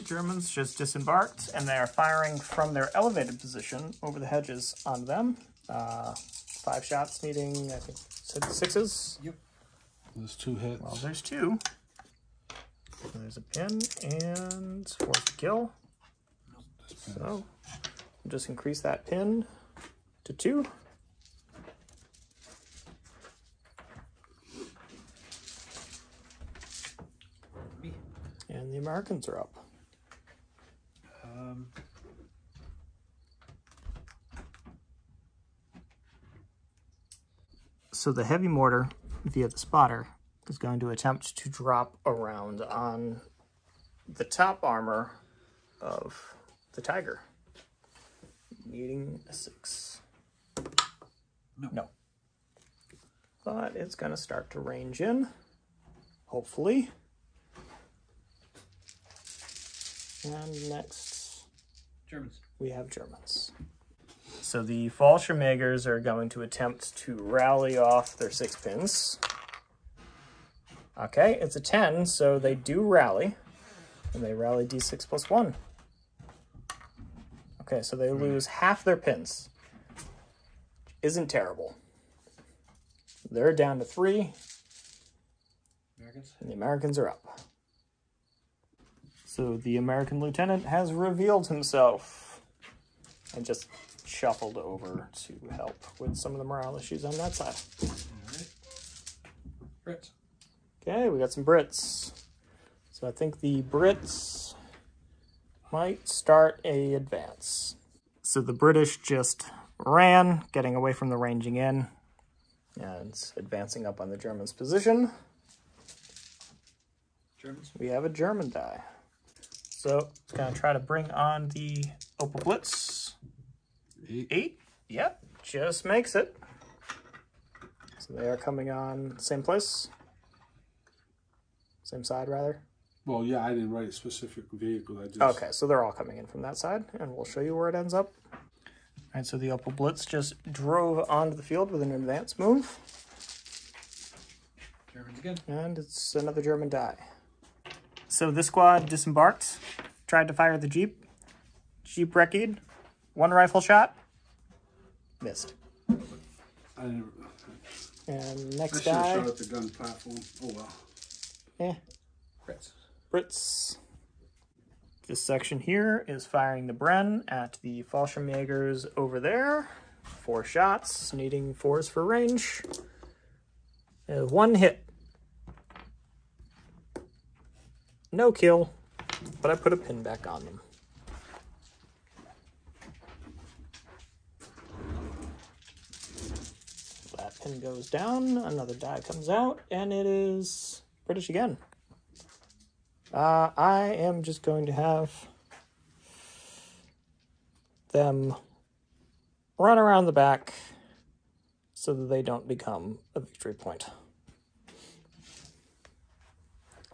Germans just disembarked, and they are firing from their elevated position over the hedges on them. 5 shots needing, I think, 6s. Yep. There's 2 hits. Well, there's 2. So there's a pin and 4 to kill. So we'll just increase that pin to 2. And the Americans are up. So the heavy mortar via the spotter is going to attempt to drop around on the top armor of the Tiger. Needing a 6. No. But it's going to start to range in, hopefully. And next, Germans. We have Germans. So the Fallschirmjägers are going to attempt to rally off their 6 pins. Okay, it's a 10, so they do rally. And they rally d6 plus 1. Okay, so they lose half their pins. Isn't terrible. They're down to 3. Americans. And the Americans are up. So the American lieutenant has revealed himself and just shuffled over to help with some of the morale issues on that side. Alright. Brits. Okay, we got some Brits. So I think the Brits might start a advance. So the British just ran, getting away from the ranging in, and advancing up on the Germans' position. Germans. We have a German die. So it's going to try to bring on the Opel Blitz. 8? Yep, just makes it. So they are coming on same place? Same side, rather? Well, yeah, I didn't write a specific vehicle. I just... Okay, so they're all coming in from that side, and we'll show you where it ends up. All right, so the Opel Blitz just drove onto the field with an advance move. Germans again. And it's another German die. So this squad disembarked, tried to fire the Jeep. Jeep wrecked. 1 rifle shot. Missed. I didn't... And I next should have die. shot at the gun platform. Oh, well. Brits. Brits. This section here is firing the Bren at the Fallschirmjägers over there. 4 shots, needing 4s for range. 1 hit. No kill, but I put a pin back on them. That pin goes down, another die comes out, and it is British again. I am just going to have them run around the back so that they don't become a victory point.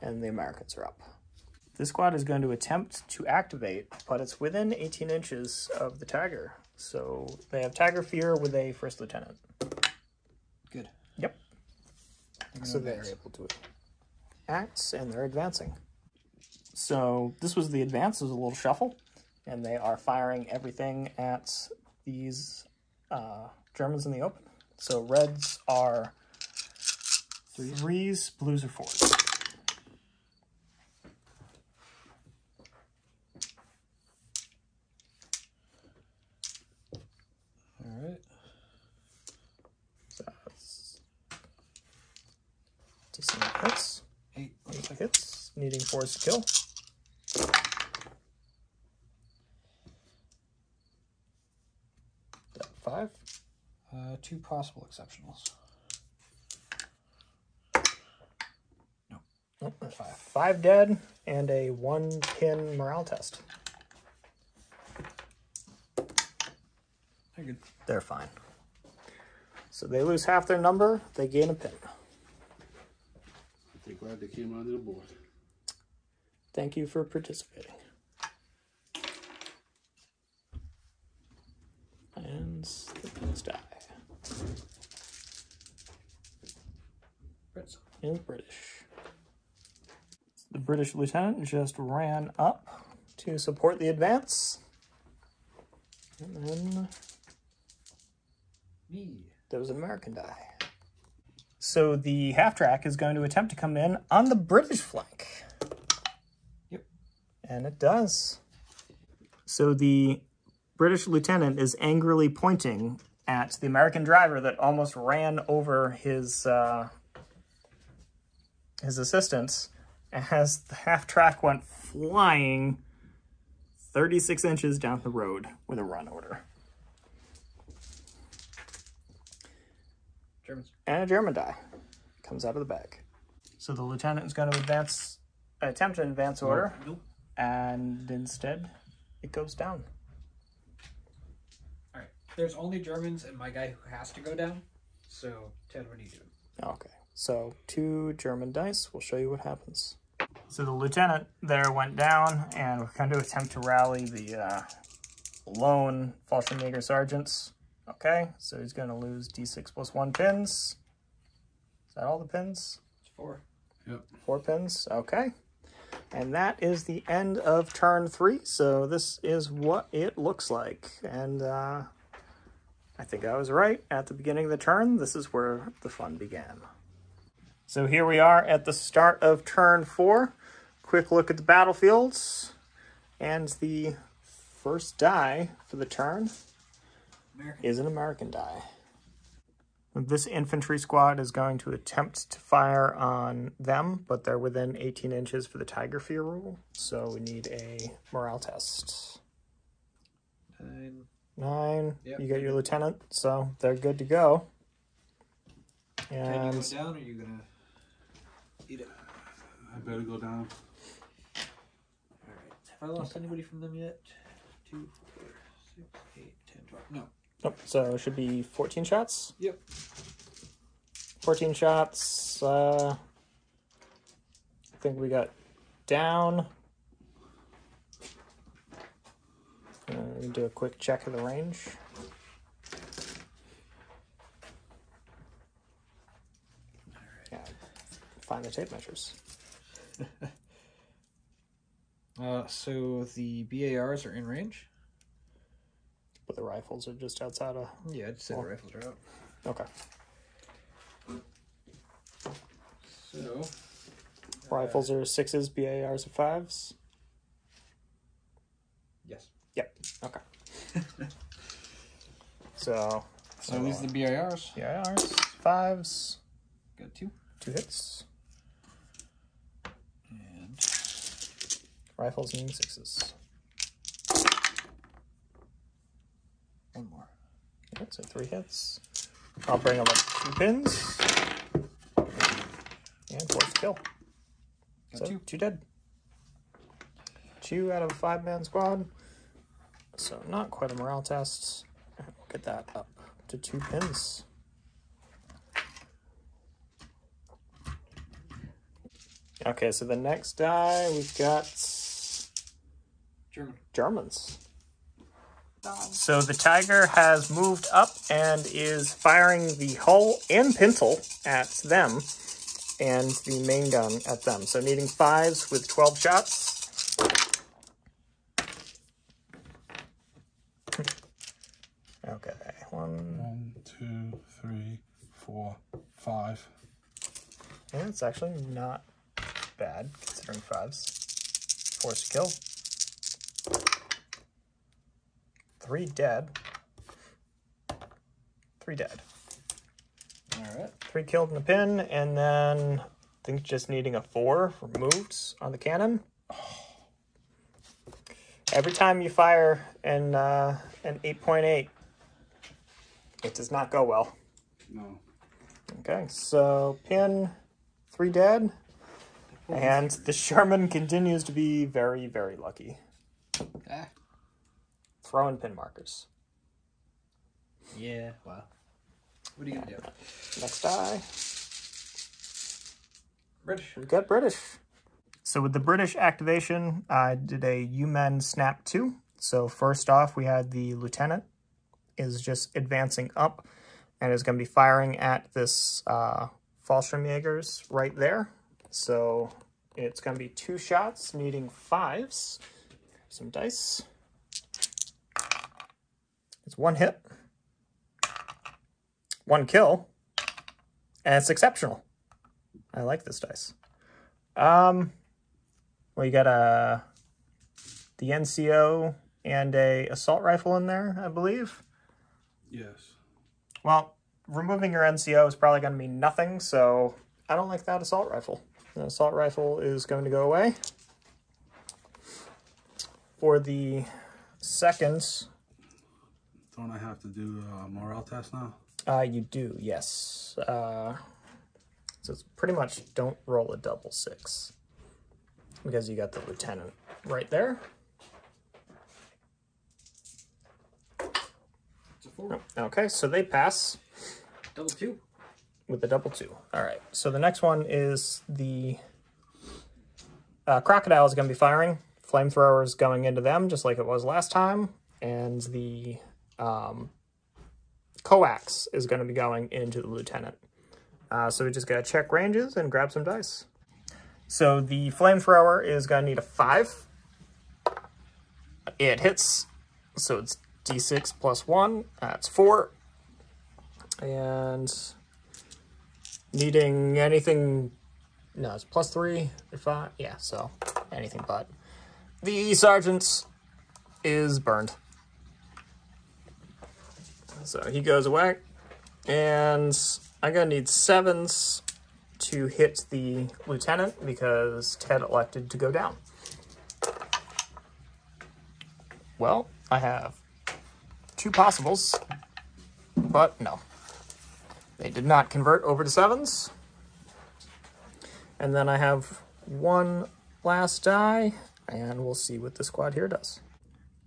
And the Americans are up. This squad is going to attempt to activate, but it's within 18 inches of the Tiger. So they have Tiger Fear with a first lieutenant. Good. Yep. So they're able to act, and they're advancing. So this was the advance. It was a little shuffle, and they are firing everything at these Germans in the open. So reds are 3s, blues are 4s. All right. So that's decent hits. 8. 8 hits, needing 4s to kill. That 5. 2 possible exceptionals. No. Oh, 5. 5 dead, and a 1-pin morale test. They're good. They're fine. So they lose half their number, they gain a pin. I'm glad they came onto the board. Thank you for participating. And the pins die. Brits. And British. The British lieutenant just ran up to support the advance. And then Me. there was an American die. So the half-track is going to attempt to come in on the British flank. Yep. And it does. So the British lieutenant is angrily pointing at the American driver that almost ran over his assistant as the half-track went flying 36 inches down the road with a run order. Germans. And a German die comes out of the bag. So the lieutenant is going to attempt an advance order, and instead it goes down. All right. There's only Germans and my guy who has to go down. So, Ted, what are you doing? Okay, so 2 German dice. We'll show you what happens. So the lieutenant there went down, and we're going to attempt to rally the lone Fallschirmjäger sergeants. Okay, so he's going to lose d6 plus 1 pins. Is that all the pins? It's 4. Yep. 4 pins, okay. And that is the end of turn 3, so this is what it looks like. And I think I was right at the beginning of the turn. This is where the fun began. So here we are at the start of turn 4. Quick look at the battlefields. And the first die for the turn is an American die. This infantry squad is going to attempt to fire on them, but they're within 18 inches for the Tiger Fear rule. So we need a morale test. 9. Yep. You got your lieutenant, so they're good to go. Can you go And down, or are you going to eat it? I better go down. All right. Have I lost anybody from them yet? 2, 4, 6, 8, 10, 12. No. nope, so it should be 14 shots. Yep. 14 shots. I think we got down. We do a quick check of the range. Yeah, find the tape measures. So the BARs are in range? But the rifles are just outside of... Yeah, I'd say the rifles are out. Okay. So... Rifles are 6s, BARs are 5s. Yes. Yep, okay. So these are the BARs. BARs, 5s. Got 2. 2 hits. And... Rifles and 6s. 1 more. Okay, so 3 hits. I'll bring them up 2 pins. And force kill. Got So 2. 2 dead. 2 out of a 5-man squad. So not quite a morale test. We'll get that up to 2 pins. Okay, so the next die we've got Germans. So the Tiger has moved up and is firing the hull and pintle at them and the main gun at them. So needing 5s with 12 shots. Okay, 1, 2, 3, 4, 5. Yeah, it's actually not bad considering 5s. Force to kill. 3 dead. 3 dead. Alright. 3 killed in the pin, and then I think just needing a 4 for moves on the cannon. Every time you fire an 8.8, it does not go well. No. Okay, so pin, 3 dead, and the Sherman continues to be very, very lucky. Ah. Throwing pin markers. Yeah, wow. What are you going to do? Next die. British. We've got British. So with the British activation, I did a U-Men Snap 2. So first off, we had the lieutenant is just advancing up and is going to be firing at this Fallschirmjägers right there. So it's going to be 2 shots, needing 5s. Some dice. It's 1 hit, 1 kill, and it's exceptional. I like this dice. Well, you got the NCO and a assault rifle in there, I believe. Yes. Well, removing your NCO is probably going to mean nothing, so I don't like that assault rifle. The assault rifle is going to go away. For the second... Don't I have to do a morale test now? You do, yes. So it's pretty much don't roll a double 6 because you got the lieutenant right there. It's a 4. Okay, so they pass. Double 2. With the double 2. All right, so the next one is the crocodile is going to be firing. Flamethrowers going into them just like it was last time. And the coax is going to be going into the lieutenant. So we just got to check ranges and grab some dice. So the flamethrower is going to need a 5. It hits, so it's d6 plus 1. That's 4. And needing anything, no, it's plus 3 or 5. Yeah, so anything but. The sergeant is burned. So he goes away. And I'm going to need 7s to hit the lieutenant because Ted elected to go down. Well, I have 2 possibles, but no. They did not convert over to 7s. And then I have 1 last die, and we'll see what the squad here does.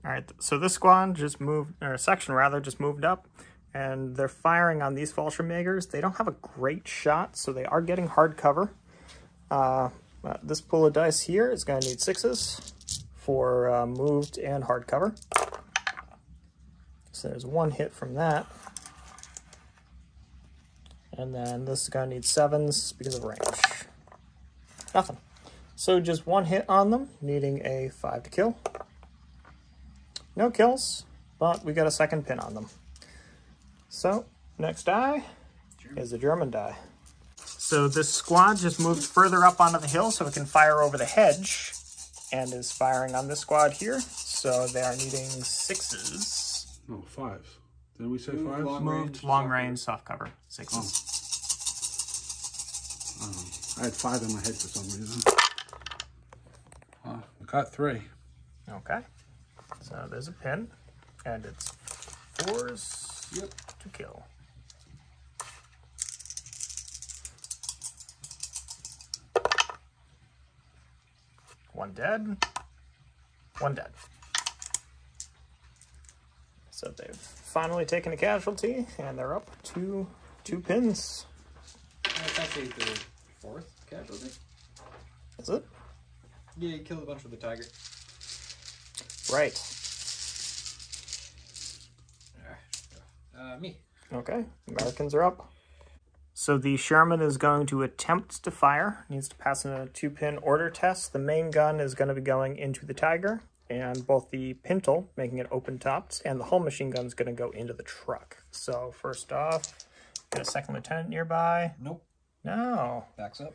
All right, so this squad just moved, or section rather, just moved up, and they're firing on these Fallschirmjägers. They don't have a great shot, so they are getting hard cover. This pool of dice here is going to need 6s for moved and hard cover. So there's 1 hit from that. And then this is going to need 7s because of range. Nothing. So just 1 hit on them, needing a 5 to kill. No kills, but we got a 2nd pin on them. So next die is a German die. So this squad just moved further up onto the hill so it can fire over the hedge and is firing on this squad here. So they are needing 6s. No, 5s. Didn't we say 5s? Long range, soft cover. 6s. Oh. I had 5 in my head for some reason. I got 3. Okay. So there's a pin, and it's 4s to kill. One dead. 1 dead. So they've finally taken a casualty, and they're up to 2 pins. That's actually the 4th casualty. Is it? Yeah, you killed a bunch with the tiger. Right. Me. Okay, Americans are up. So the Sherman is going to attempt to fire. Needs to pass a 2-pin order test. The main gun is going to be going into the Tiger, and both the pintle, making it open-topped, and the hull machine gun is going to go into the truck. So first off, get a 2nd lieutenant nearby. Nope. No. Backs up.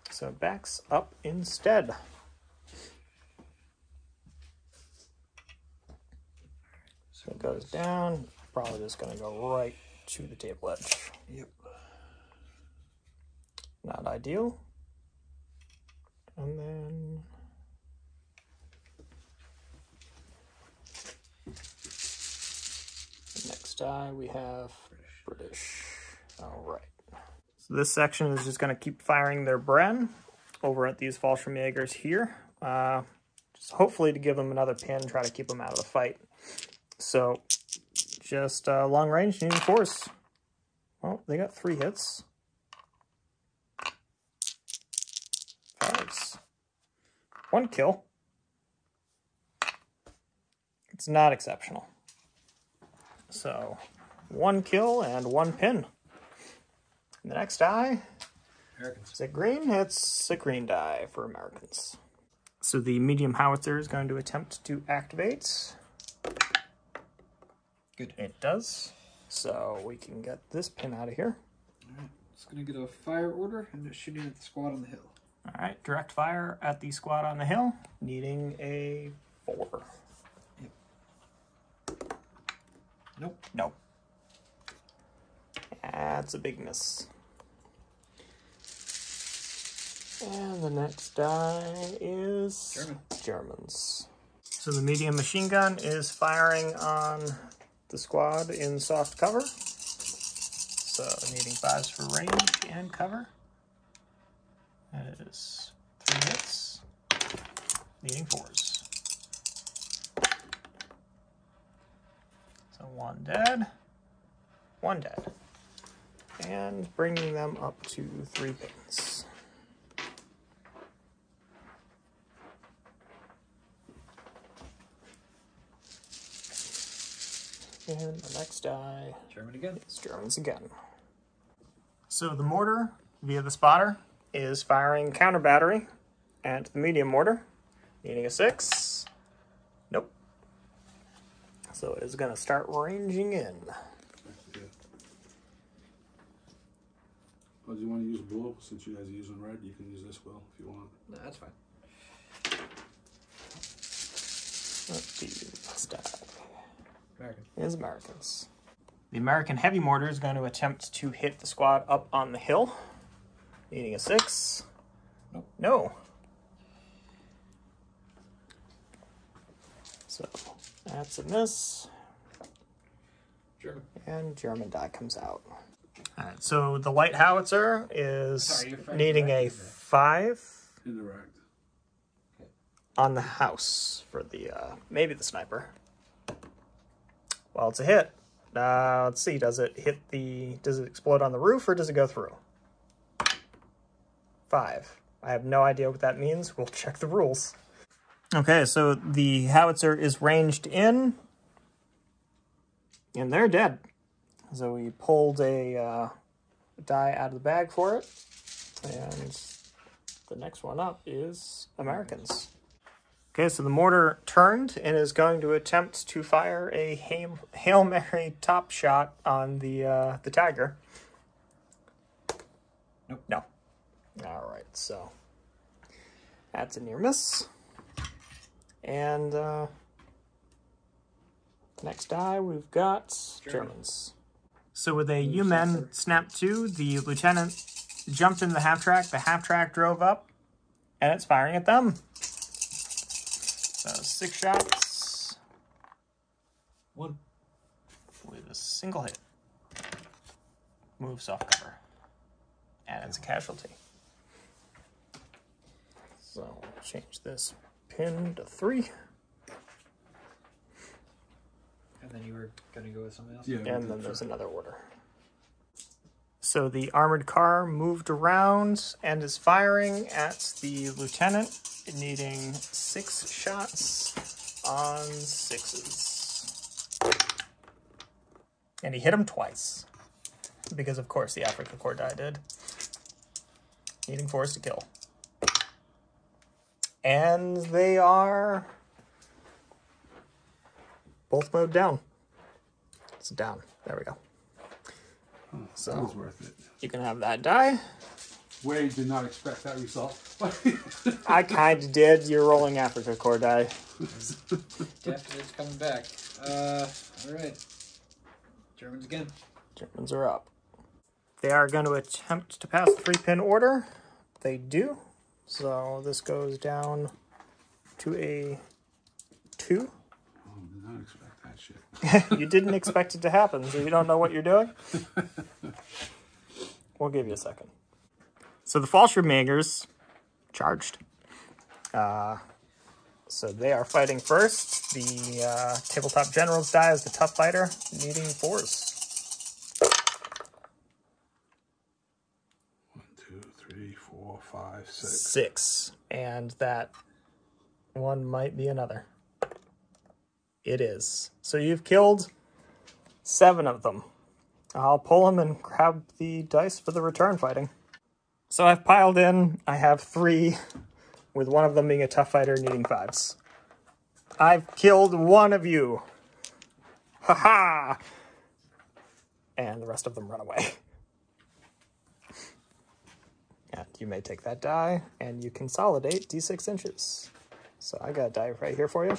So it backs up instead. So it goes down. Probably just going to go right to the table edge. Yep. Not ideal. And then next die we have British. All right. So this section is just going to keep firing their Bren over at these Fallschirmjägers here. Just hopefully to give them another pin, try to keep them out of the fight. So just long range, needing 4s. Well, they got 3 hits. 5s. 1 kill. It's not exceptional. So 1 kill and 1 pin. The next die Americans. is it green? It's a green die for Americans. So the medium howitzer is going to attempt to activate. Good. It does. So we can get this pin out of here. Alright, it's going to get a fire order and it's shooting at the squad on the hill. All right, direct fire at the squad on the hill, needing a 4. Yep. Nope. Nope. That's a big miss. And the next die is Germans. So the medium machine gun is firing on the squad in soft cover. So needing 5s for range and cover. That is 3 hits. Needing 4s. So 1 dead. 1 dead. And bringing them up to 3 pins. And the next die German again. is Germans again. So the mortar, via the spotter, is firing counter battery at the medium mortar, needing a 6. Nope. So it is going to start ranging in. Oh, do you want to use blue? Since you guys are using red, you can use this, Will, if you want. No, that's fine. Let's do this die. American. Is Americans. The American heavy mortar is going to attempt to hit the squad up on the hill, needing a 6. Nope. No. So that's a miss. German. And German die comes out. Alright, so the light howitzer is Sorry, needing a 5 Indirect. on the house for the, maybe the sniper. Well, it's a hit. Let's see, does it explode on the roof or does it go through? 5. I have no idea what that means. We'll check the rules. Okay, so the howitzer is ranged in, and they're dead. So we pulled a die out of the bag for it, and the next one up is Americans. Okay, so the mortar turned and is going to attempt to fire a Hail Mary top shot on the Tiger. Nope. No. All right, so that's a near miss. And next die, we've got Germans. So with a U-Men snap 2, the lieutenant jumped into the half-track. The half-track drove up, and it's firing at them. So 6 shots. 1. With a single hit. Moves off cover. And it's a casualty. So change this pin to 3. And then you were going to go with something else? Yeah. And then there's another order. So the armored car moved around and is firing at the lieutenant, needing 6 shots on 6s. And he hit him twice. Because, of course, the Africa Corps die did. Needing 4s to kill. And they are both mowed down. It's down. There we go. Oh, So that was worth it. you can have that die. Wade did not expect that result. I kind of did. You're rolling Africa Corps die. Definitely coming back. Alright. Germans again. Germans are up. They are going to attempt to pass the 3-pin order. They do. So this goes down to a 2. Oh, did not expect that shit. You didn't expect it to happen, so you don't know what you're doing? We'll give you a second. So the Fallschirmjägers charged. So they are fighting first. The tabletop generals die as the tough fighter, needing 4s. 1, 2, 3, 4, 5, 6. 6. And that one might be another. It is. So you've killed 7 of them. I'll pull them and grab the dice for the return fighting. So I've piled in. I have 3, with one of them being a tough fighter needing 5s. I've killed 1 of you. Ha-ha! And the rest of them run away. And you may take that die, and you consolidate d6 inches. So I got a die right here for you.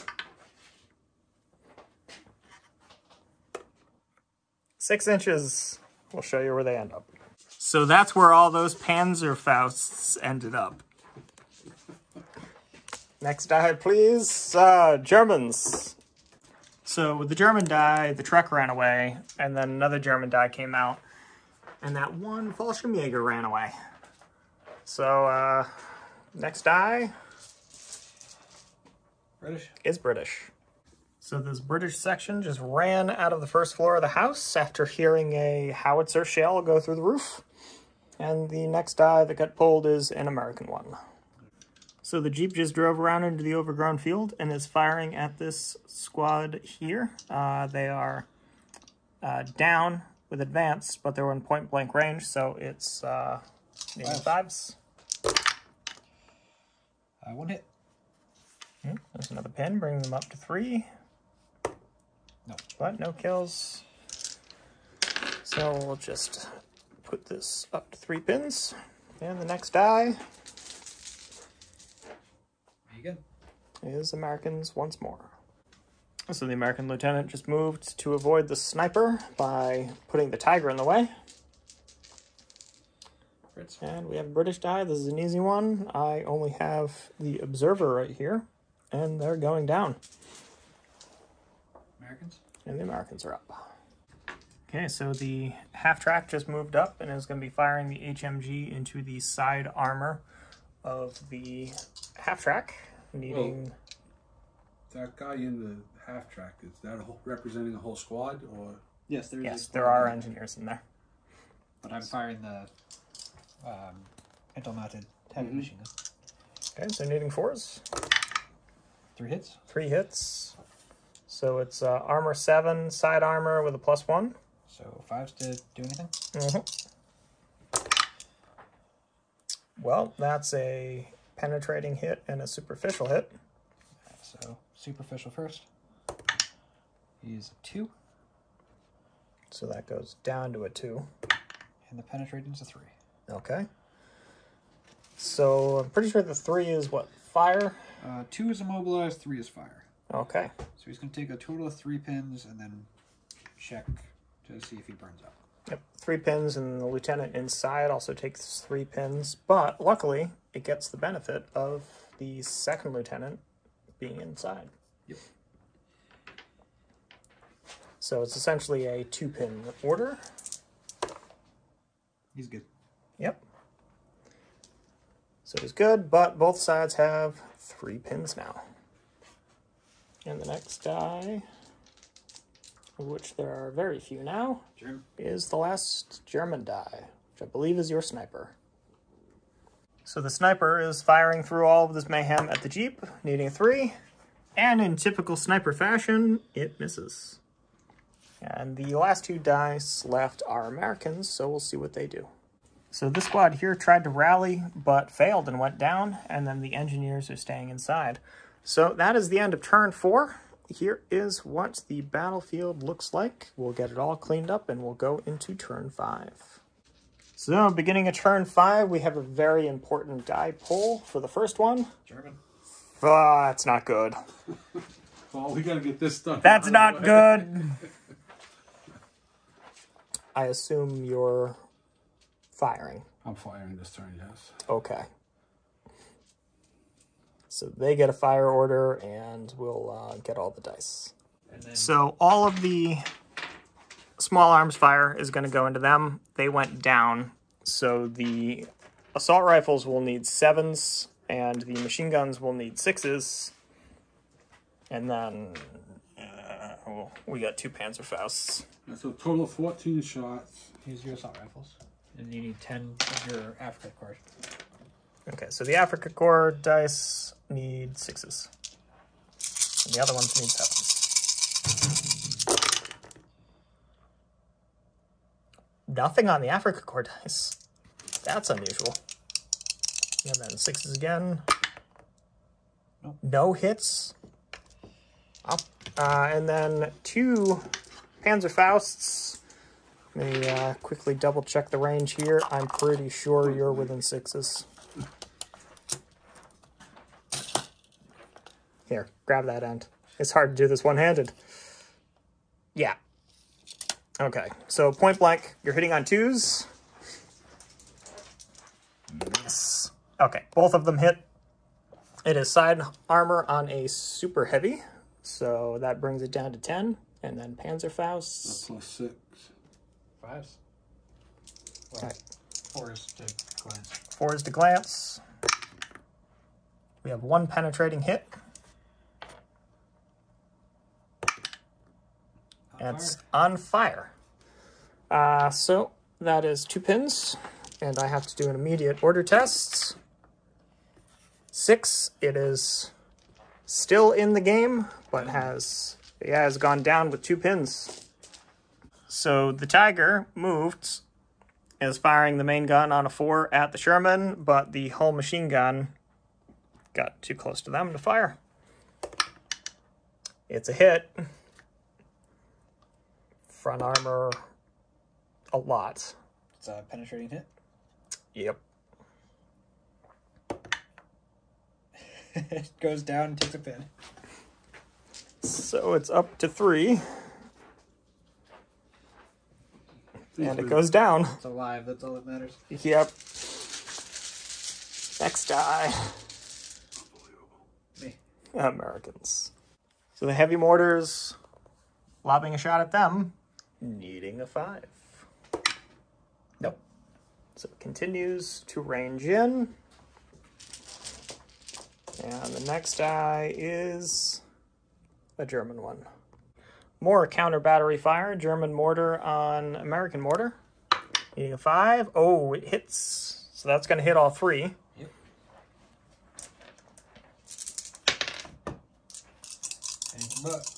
6 inches. We'll show you where they end up. So that's where all those Panzerfausts ended up. Next die, please. Germans. So with the German die, the truck ran away, and then another German die came out. And that one Fallschirmjäger ran away. So, next die British. is British. So this British section just ran out of the first floor of the house after hearing a howitzer shell go through the roof. And the next die that got pulled is an American one. So the Jeep just drove around into the overgrown field and is firing at this squad here. They are down with advance, but they're in point blank range, so it's needing fives. One hit. There's another pin, bringing them up to 3. No. But no kills. So we'll just put this up to 3 pins. And the next die There you go. is Americans once more. So the American lieutenant just moved to avoid the sniper by putting the tiger in the way. Brits. And we have a British die. This is an easy one. I only have the observer right here, and they're going down. Americans. And the Americans are up. Okay, so the half-track just moved up and is going to be firing the HMG into the side armor of the half-track, needing... Well, that guy in the half-track, is that representing a whole squad, or...? Yes, there is. Yes, there are engineers in there. But I'm firing the pintle-mounted heavy machine gun. Okay, so needing 4s. 3 hits. 3 hits. So it's armor 7, side armor with a +1. So 5s to do anything? Well, that's a penetrating hit and a superficial hit. So superficial first. He's a 2. So that goes down to a 2. And the penetrating's a 3. Okay. So I'm pretty sure the 3 is what? Fire? 2 is immobilized, 3 is fire. Okay. So he's going to take a total of 3 pins and then check to see if he burns up. Yep. 3 pins, and the lieutenant inside also takes 3 pins. But luckily, it gets the benefit of the second lieutenant being inside. Yep. So it's essentially a 2-pin order. He's good. Yep. So he's good, but both sides have 3 pins now. And the next die, of which there are very few now, German. is the last German die, which I believe is your sniper. So the sniper is firing through all of this mayhem at the Jeep, needing a 3, and in typical sniper fashion, it misses. And the last 2 dice left are Americans, so we'll see what they do. So this squad here tried to rally, but failed and went down, and then the engineers are staying inside. So that is the end of turn 4. Here is what the battlefield looks like. We'll get it all cleaned up, and we'll go into turn 5. So beginning of turn 5, we have a very important die pull for the first one. German. That's not good. Well, we gotta get this done. That's not good. I assume you're firing. I'm firing this turn, yes. Okay. So they get a fire order, and we'll get all the dice. And then So all of the small arms fire is going to go into them. They went down. So the assault rifles will need 7s, and the machine guns will need 6s. And then we got 2 Panzerfausts. That's a total of 14 shots. use your assault rifles. And you need 10 of your Africa card. Okay, so the Africa Corps dice need 6s. And the other ones need 7s. Nothing on the Africa Corps dice. That's unusual. And then 6s again. Nope. No hits. Up. And then 2 Panzerfausts. Let me quickly double check the range here. I'm pretty sure you're within 6s. Here, grab that end. It's hard to do this one-handed. Yeah. Okay, so point blank, you're hitting on 2s. Yes. Okay, both of them hit. It is side armor on a super heavy, so that brings it down to 10. And then Panzerfausts. Plus 6. 5s. Well, Right. 4 is to glance. 4 is to glance. We have 1 penetrating hit. And it's on fire. So that is 2 pins, and I have to do an immediate order test. 6, it is still in the game, but has gone down with 2 pins. So the Tiger moved, is firing the main gun on a 4 at the Sherman, but the whole machine gun got too close to them to fire. It's a hit. Front armor, a lot. It's a penetrating hit. Yep. It goes down and takes a pin. So it's up to 3. And it goes down. It's alive, that's all that matters. Yep. Next die. Me. Americans. So the heavy mortars, lobbing a shot at them, needing a 5. Nope. So it continues to range in. And the next die is a German one. More counter battery fire, German mortar on American mortar. Needing a 5. Oh, it hits. So that's going to hit all 3. Yep. Anything but.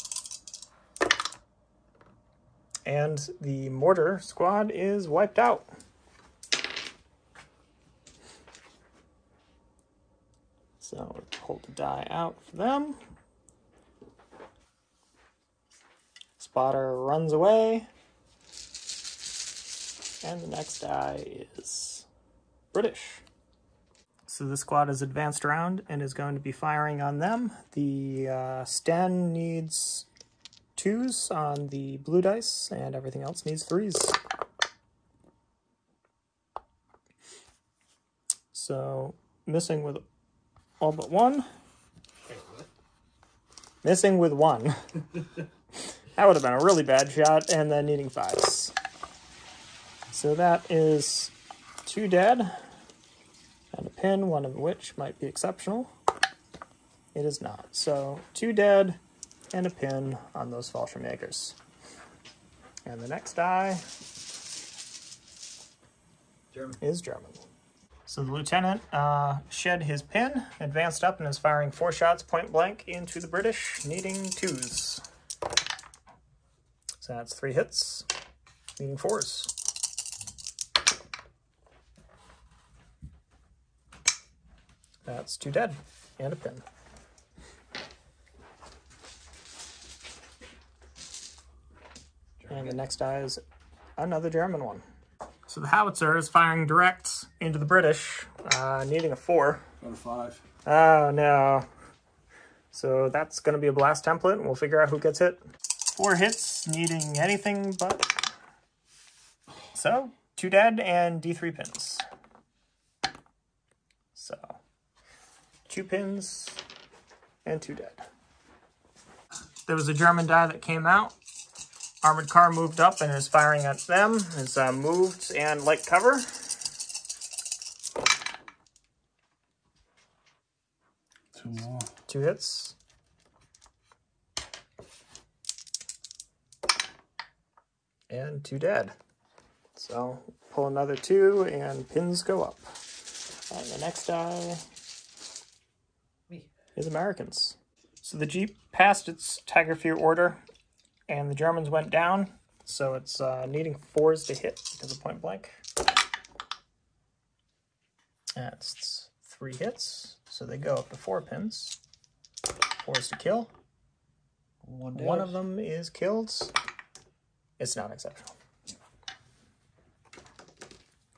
And the mortar squad is wiped out. So hold the die out for them. Spotter runs away. And the next die is British. So the squad is advanced around and is going to be firing on them. The Sten needs 2s on the blue dice, and everything else needs 3s. So missing with all but 1. Wait, what? Missing with 1. That would have been a really bad shot, and then needing 5s. So that is 2 dead, and a pin, one of which might be exceptional. It is not. So 2 dead, and a pin on those Fallschirmjägers. And the next die is German. So the lieutenant shed his pin, advanced up, and is firing 4 shots point blank into the British, needing 2s. So that's 3 hits, needing 4s. That's 2 dead, and a pin. And the next die is another German one. So the howitzer is firing direct into the British, needing a 4. Got a 5. Oh no. So that's going to be a blast template, and we'll figure out who gets hit. 4 hits, needing anything but. So 2 dead and D3 pins. So 2 pins and 2 dead. There was a German die that came out. Armored car moved up and is firing at them. It's moved and light cover. 2 more. 2 hits. And 2 dead. So pull another 2 and pins go up. And the next die is Americans. So the Jeep passed its Tiger Fear order, and the Germans went down, so it's needing 4s to hit because of point blank. That's 3 hits, so they go up to 4 pins. 4s to kill. 1 dead. One of them is killed. It's not exceptional.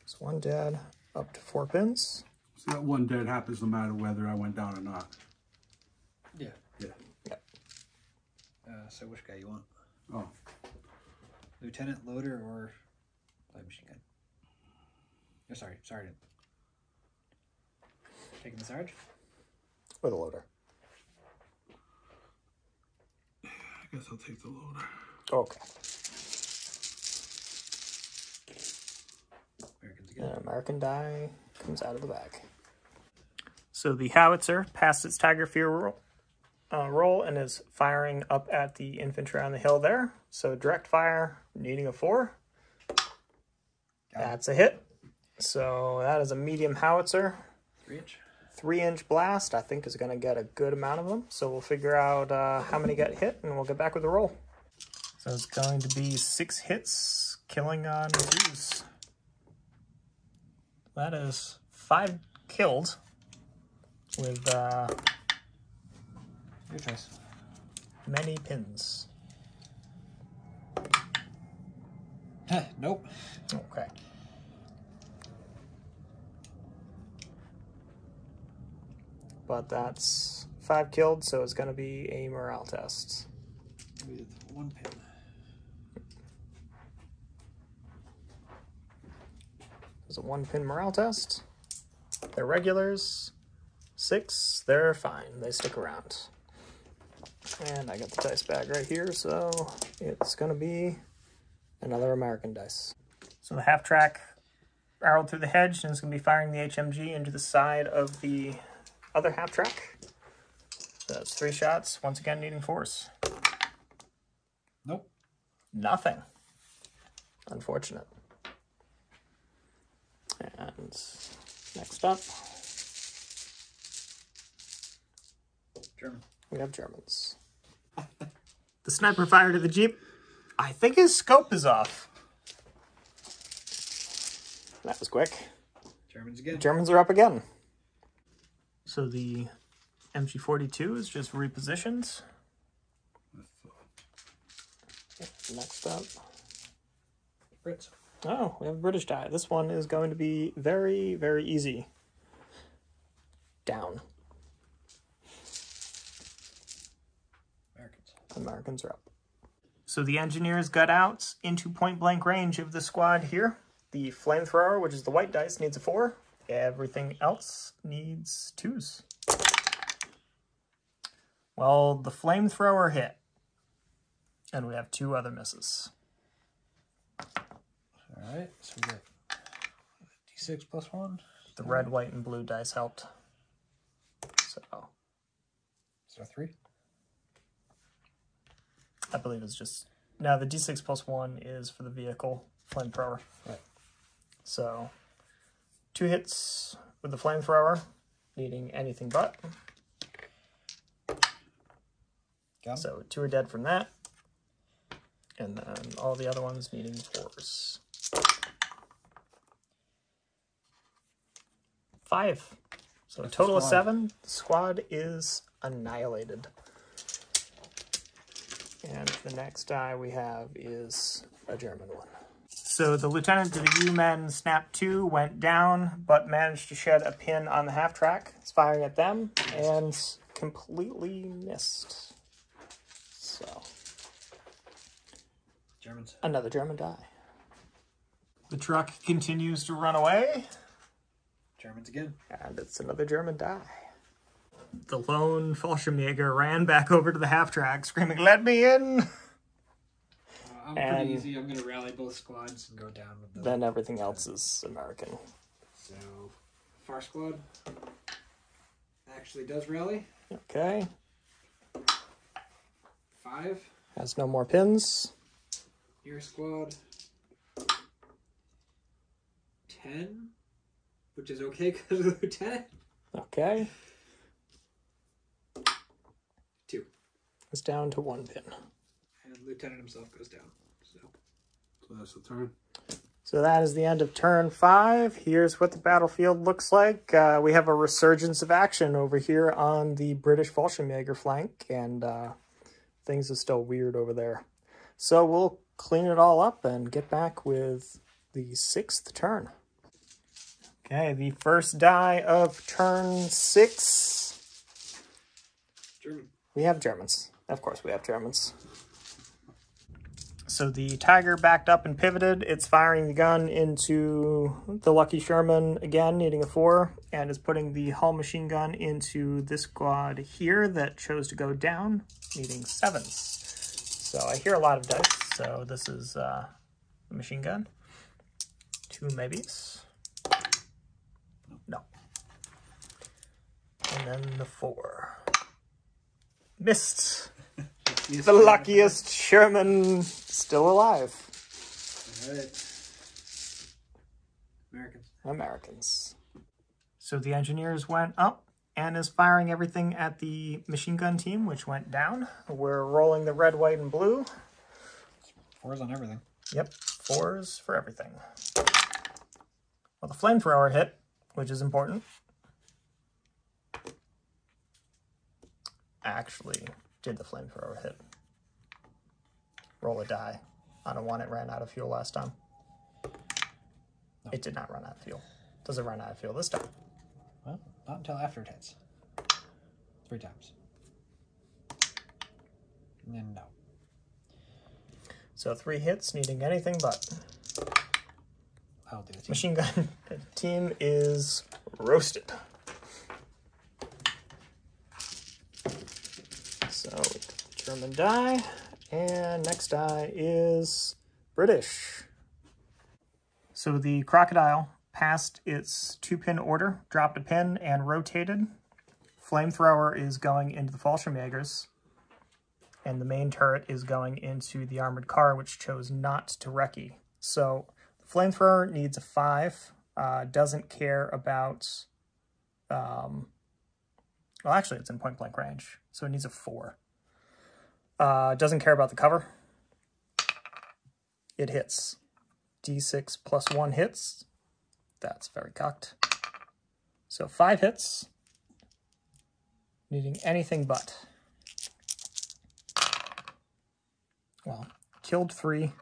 So 1 dead, up to 4 pins. So that 1 dead happens no matter whether I went down or not. Yeah. Yeah. Yep. So which guy you want? Oh. Lieutenant, loader, or light machine gun? Oh, sorry, sergeant. Taking the Sarge? With a loader. I guess I'll take the loader. Okay. Very American die comes out of the bag. So the howitzer passed its Tiger Fear roll and is firing up at the infantry on the hill there. So direct fire, needing a 4. That's a hit. So that is a medium howitzer. 3-inch. 3-inch blast, I think, is going to get a good amount of them. So we'll figure out how many get hit, and we'll get back with the roll. So it's going to be 6 hits, killing on 2s. That is 5 killed with Your choice. many pins. Nope. Okay. But that's 5 killed, so it's going to be a morale test. With 1 pin. There's a 1-pin morale test. They're regulars. 6, they're fine. They stick around. And I got the dice bag right here, so it's going to be another American dice. So the half-track barreled through the hedge, and it's going to be firing the HMG into the side of the other half-track. So that's 3 shots, once again needing 4s. Nope. Nothing. Unfortunate. And next up, German. we have Germans. The sniper fired at the Jeep. I think his scope is off. That was quick. Germans again. Germans are up again. So the MG42 is just repositioned. Next up. Brits. Oh, we have a British die. This one is going to be very, very easy. Down. Americans. Americans are up. So the engineers got out into point-blank range of the squad here. The flamethrower, which is the white dice, needs a 4. Everything else needs 2s. Well, the flamethrower hit. And we have 2 other misses. Alright, so we got D6 plus 1. The red, white, and blue dice helped. So Is there 3? I believe it's just... Now, the D6 plus 1 is for the vehicle flamethrower. Right. So 2 hits with the flamethrower, needing anything but. Got 'em. So 2 are dead from that. And then all the other ones needing 4s. 5. So a total of 7. The squad is annihilated. And the next die we have is a German one. So the lieutenant to the U-men snap 2 went down, but managed to shed a pin on the half-track. It's firing at them and completely missed. So Germans. another German die. The truck continues to run away. Germans again. And it's another German die. The lone Fallschirmjäger ran back over to the half-track, screaming, "Let me in!" I'm And pretty easy. I'm going to rally both squads and go down with them. Then everything else is American. So, Far Squad actually does rally. Okay. 5. Has no more pins. Your squad 10, which is okay because of the lieutenant. Okay. 2. It's down to 1 pin. And lieutenant himself goes down. So that's the turn. So that is the end of turn 5. Here's what the battlefield looks like. We have a resurgence of action over here on the British Fallschirmjäger flank, and things are still weird over there. So we'll clean it all up and get back with the 6th turn. Okay, the first die of turn 6. German. We have Germans. Of course we have Germans. So the Tiger backed up and pivoted. It's firing the gun into the Lucky Sherman again, needing a 4, and is putting the hull machine gun into this squad here that chose to go down, needing 7s. So I hear a lot of dice, so this is the machine gun. 2 maybes. No. And then the 4. Missed. The luckiest Sherman still alive. All right. Americans. Americans. So the engineers went up and is firing everything at the machine gun team, which went down. We're rolling the red, white, and blue. 4s on everything. Yep, 4s for everything. Well, the flamethrower hit, which is important. Actually, did the flamethrower hit? Roll a die. I don't want it ran out of fuel last time. No. It did not run out of fuel. Does it run out of fuel this time? Well, not until after it hits. 3 times. And then no. So 3 hits, needing anything but. I'll do it. Machine gun team is roasted. So German die, and next die is British. So the crocodile passed its 2-pin order, dropped a pin, and rotated. Flamethrower is going into the Fallschirmjägers, and the main turret is going into the armored car, which chose not to recce. So the flamethrower needs a 5, doesn't care about, well, actually it's in point blank range, so it needs a 4. Doesn't care about the cover. It hits. D6 plus 1 hits. That's very cocked. So 5 hits, needing anything but. Well, killed 3.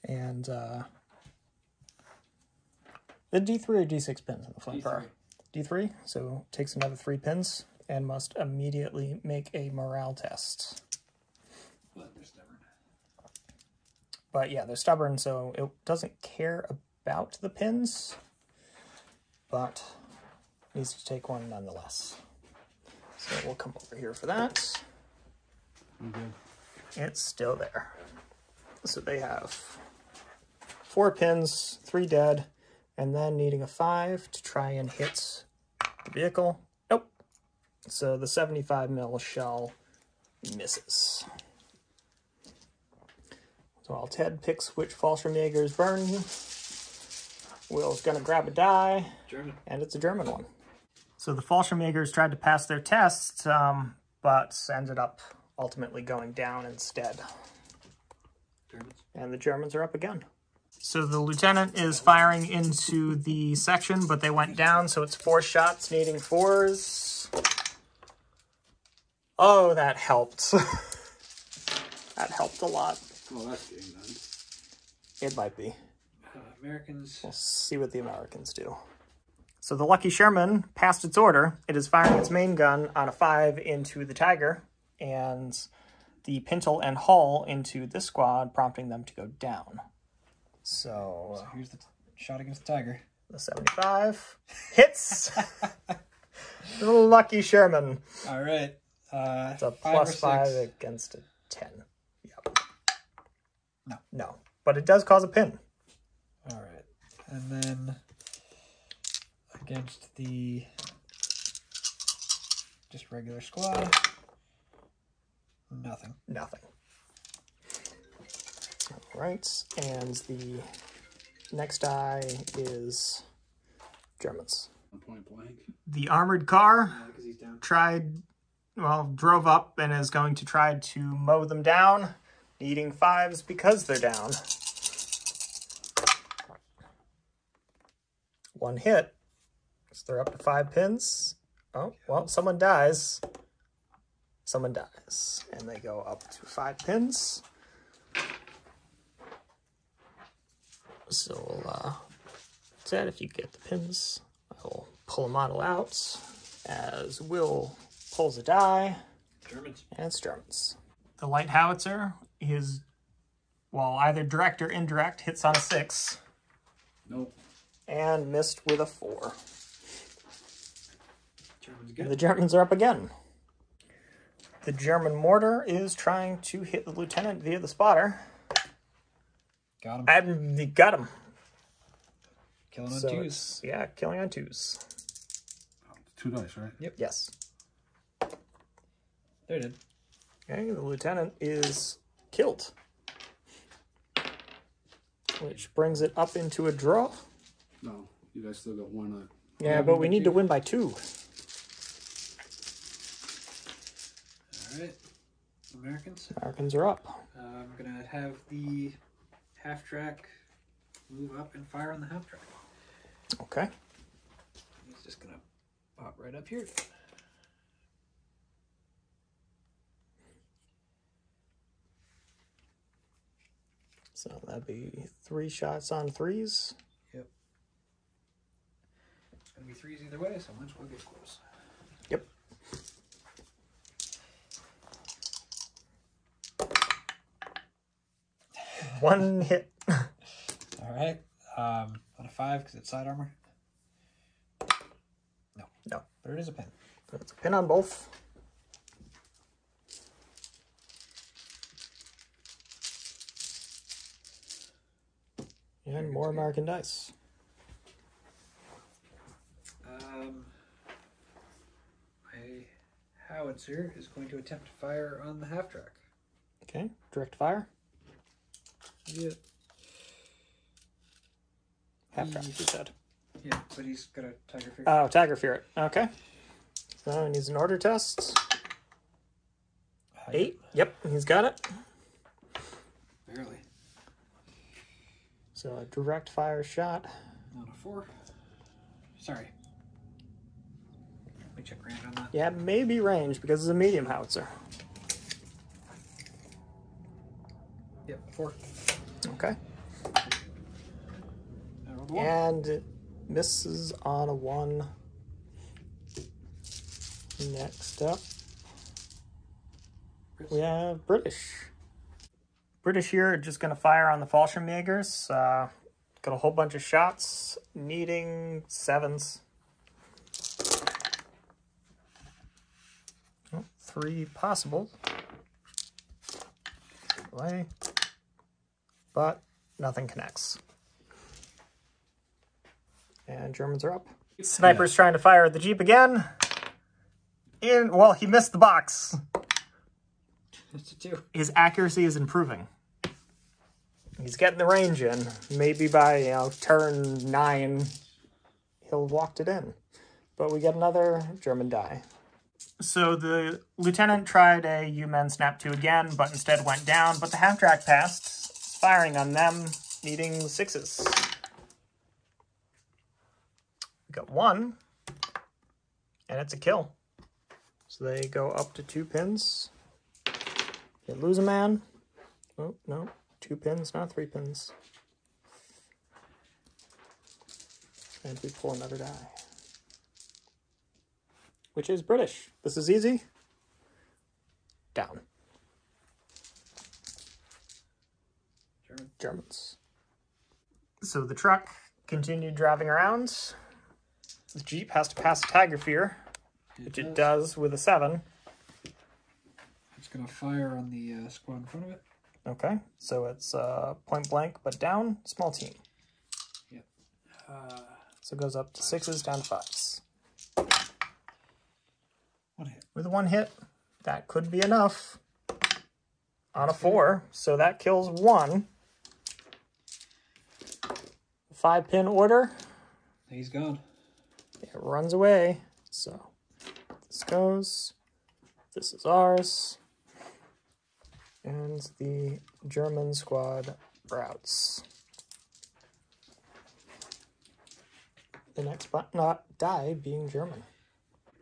And the D3 or D6 pins in the flamethrower? D3, so takes another 3 pins and must immediately make a morale test. But they're stubborn. But yeah, they're stubborn, so it doesn't care about the pins, but needs to take one nonetheless. So we'll come over here for that. Okay. It's still there. So they have 4 pins, 3 dead, and then needing a 5 to try and hit the vehicle. Nope. So the 75 mil shell misses. So while Ted picks which Fallschirmjägers burn, Will's gonna grab a die, German. and it's a German one. So the Fallschirmjägers tried to pass their tests, but ended up ultimately going down instead. Germans. And the Germans are up again. So the lieutenant is firing into the section, but they went down, so it's 4 shots, needing 4s. Oh, that helped. That helped a lot. Oh, that's game done. It might be. Americans. We'll see what the Americans do. So the Lucky Sherman passed its order. It is firing its main gun on a 5 into the Tiger, and the Pintle and Hull into this squad, prompting them to go down. So Here's the shot against the Tiger. the 75 hits. The Lucky Sherman. All right. It's a 5 plus or 5 6. against a 10. Yep. No. No. But it does cause a pin. All right. And then against the just regular squad, nothing. Nothing. All right. And the next die is Germans. Point blank. The armored car Because he's down. drove up and is going to try to mow them down, needing 5s because they're down. 1 hit. So they're up to 5 pins. Oh, well, someone dies. Someone dies. And they go up to 5 pins. So, Ted, if you get the pins, I will pull a model out as Will pulls a die. Germans. And it's Germans. The light howitzer is, well, either direct or indirect, hits on a 6. Nope. And missed with a 4. Germans And again. the Germans are up again. The German mortar is trying to hit the lieutenant via the spotter. Got him. And he got him. Killing on So twos. yeah, killing on twos. 2 dice, right? Yep. Yes. There it is. Okay, the lieutenant is killed. Which brings it up into a draw. No, you guys still got 1. Yeah, but we need to win by 2. All right. Americans. Americans are up. I'm going to have the half-track move up and fire on the half-track. Okay. He's just going to pop right up here. So that'd be 3 shots on 3s. Yep. It's going to be 3s either way, so might as well get close. Yep. One hit. All right. On a 5 because it's side armor. No. No. But it is a pin. That's a pin on both. And more American dice. My howitzer is going to attempt to fire on the half-track. Okay, direct fire. Yeah. Half track, you said. Yeah, but he's got a tiger figure. Oh, Tiger Fear. Okay. So he needs an order test. 8. Yep, he's got it. Barely. So a direct fire shot. On a 4. Sorry. Let me check range on that. Yeah, maybe range because it's a medium howitzer. Yep, 4. Okay. I rolled a 1. And it misses on a 1. Next up, we have British. British here are just going to fire on the Fallschirmjägers. Got a whole bunch of shots, needing 7s. Oh, 3 possible. Away. But nothing connects. And Germans are up. Sniper's trying to fire at the Jeep again. Well, he missed the box. It's a 2. His accuracy is improving. He's getting the range in. Maybe by, turn 9, he'll have walked it in. But we get another German die. So the lieutenant tried a U-Men Snap 2 again, but instead went down. But the half-track passed, firing on them, needing 6s. We got 1, and it's a kill. So they go up to 2 pins. They lose a man. Oh, no. 2 pins, not 3 pins. And we pull another die. Which is British. This is easy. Down. Germans. So the truck continued driving around. The Jeep has to pass a Tiger Fear, which it does with a 7. It's going to fire on the squad in front of it. Okay, so it's point blank, but down, small team. Yep. So it goes up to 6s, down to 5s. 1 hit. With 1 hit, that could be enough. On a 4, so that kills 1. 5-pin order. He's gone. It runs away. So this goes. This is ours. And the German squad routes. The next die being German.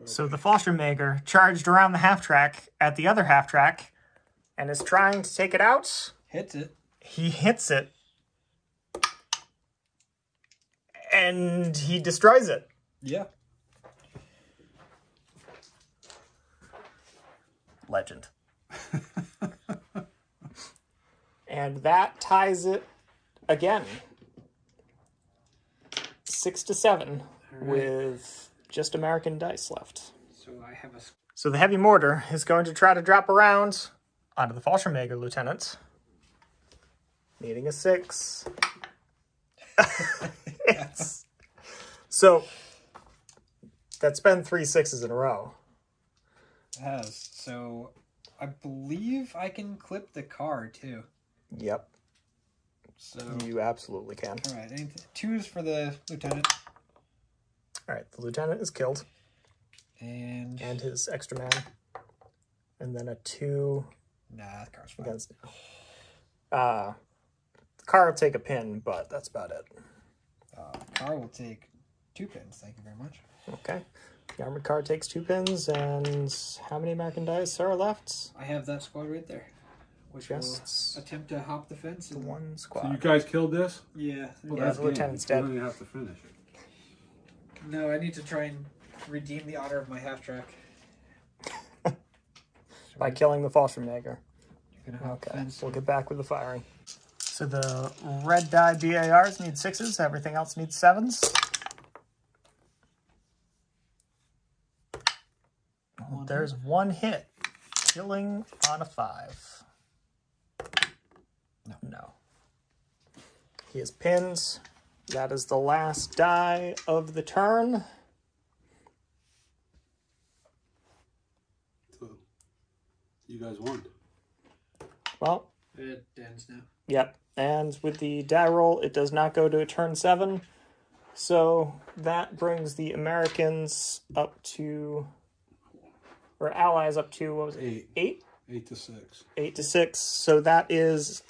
So the Fallschirmjäger charged around the half-track at the other half-track and is trying to take it out. Hits it. He hits it. And he destroys it. Yeah. Legend. And that ties it again. 6 to 7 with just American dice left. So I have a... So the heavy mortar is going to try to drop around onto the Fallschirmjäger lieutenant. Needing a 6. So that's been 3 6s in a row. It has. So I believe I can clip the car too. Yep. So You absolutely can. all right, 2s for the lieutenant. All right, the lieutenant is killed. And his extra man. And then a 2 nah, the car's fine. against the car will take a pin, but that's about it. The car will take 2 pins. Thank you very much. Okay. The armored car takes 2 pins, and how many American dice are left? I have that squad right there, which Just will attempt to hop the fence. And... one So squad. you guys killed this? Yeah. Well, Yeah, that's the game. lieutenant's You dead. don't even have to finish it. No, I need to try and redeem the honor of my half track. By killing the Fallschirmjäger. You're gonna hop the Okay, fence. we'll get back with the firing. So the red die BARs need 6s, everything else needs 7s. There's 1 hit. Killing on a 5. No. He has pins. That is the last die of the turn. So you guys won. Well, It ends now. yep. And with the die roll, it does not go to a turn 7. So that brings the Americans up to, or allies up to, what was it? 8? 8 to 6. 8 to 6. So that is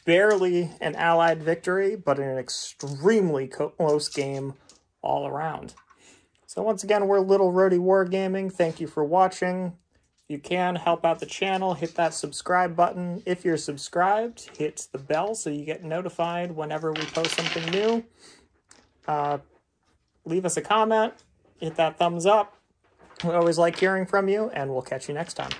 barely an allied victory, but an extremely close game all around. So once again, we're Little Roadie Wargaming. Thank you for watching. If you can, help out the channel. Hit that subscribe button. If you're subscribed, hit the bell so you get notified whenever we post something new. Leave us a comment. Hit that thumbs up. We always like hearing from you, and we'll catch you next time.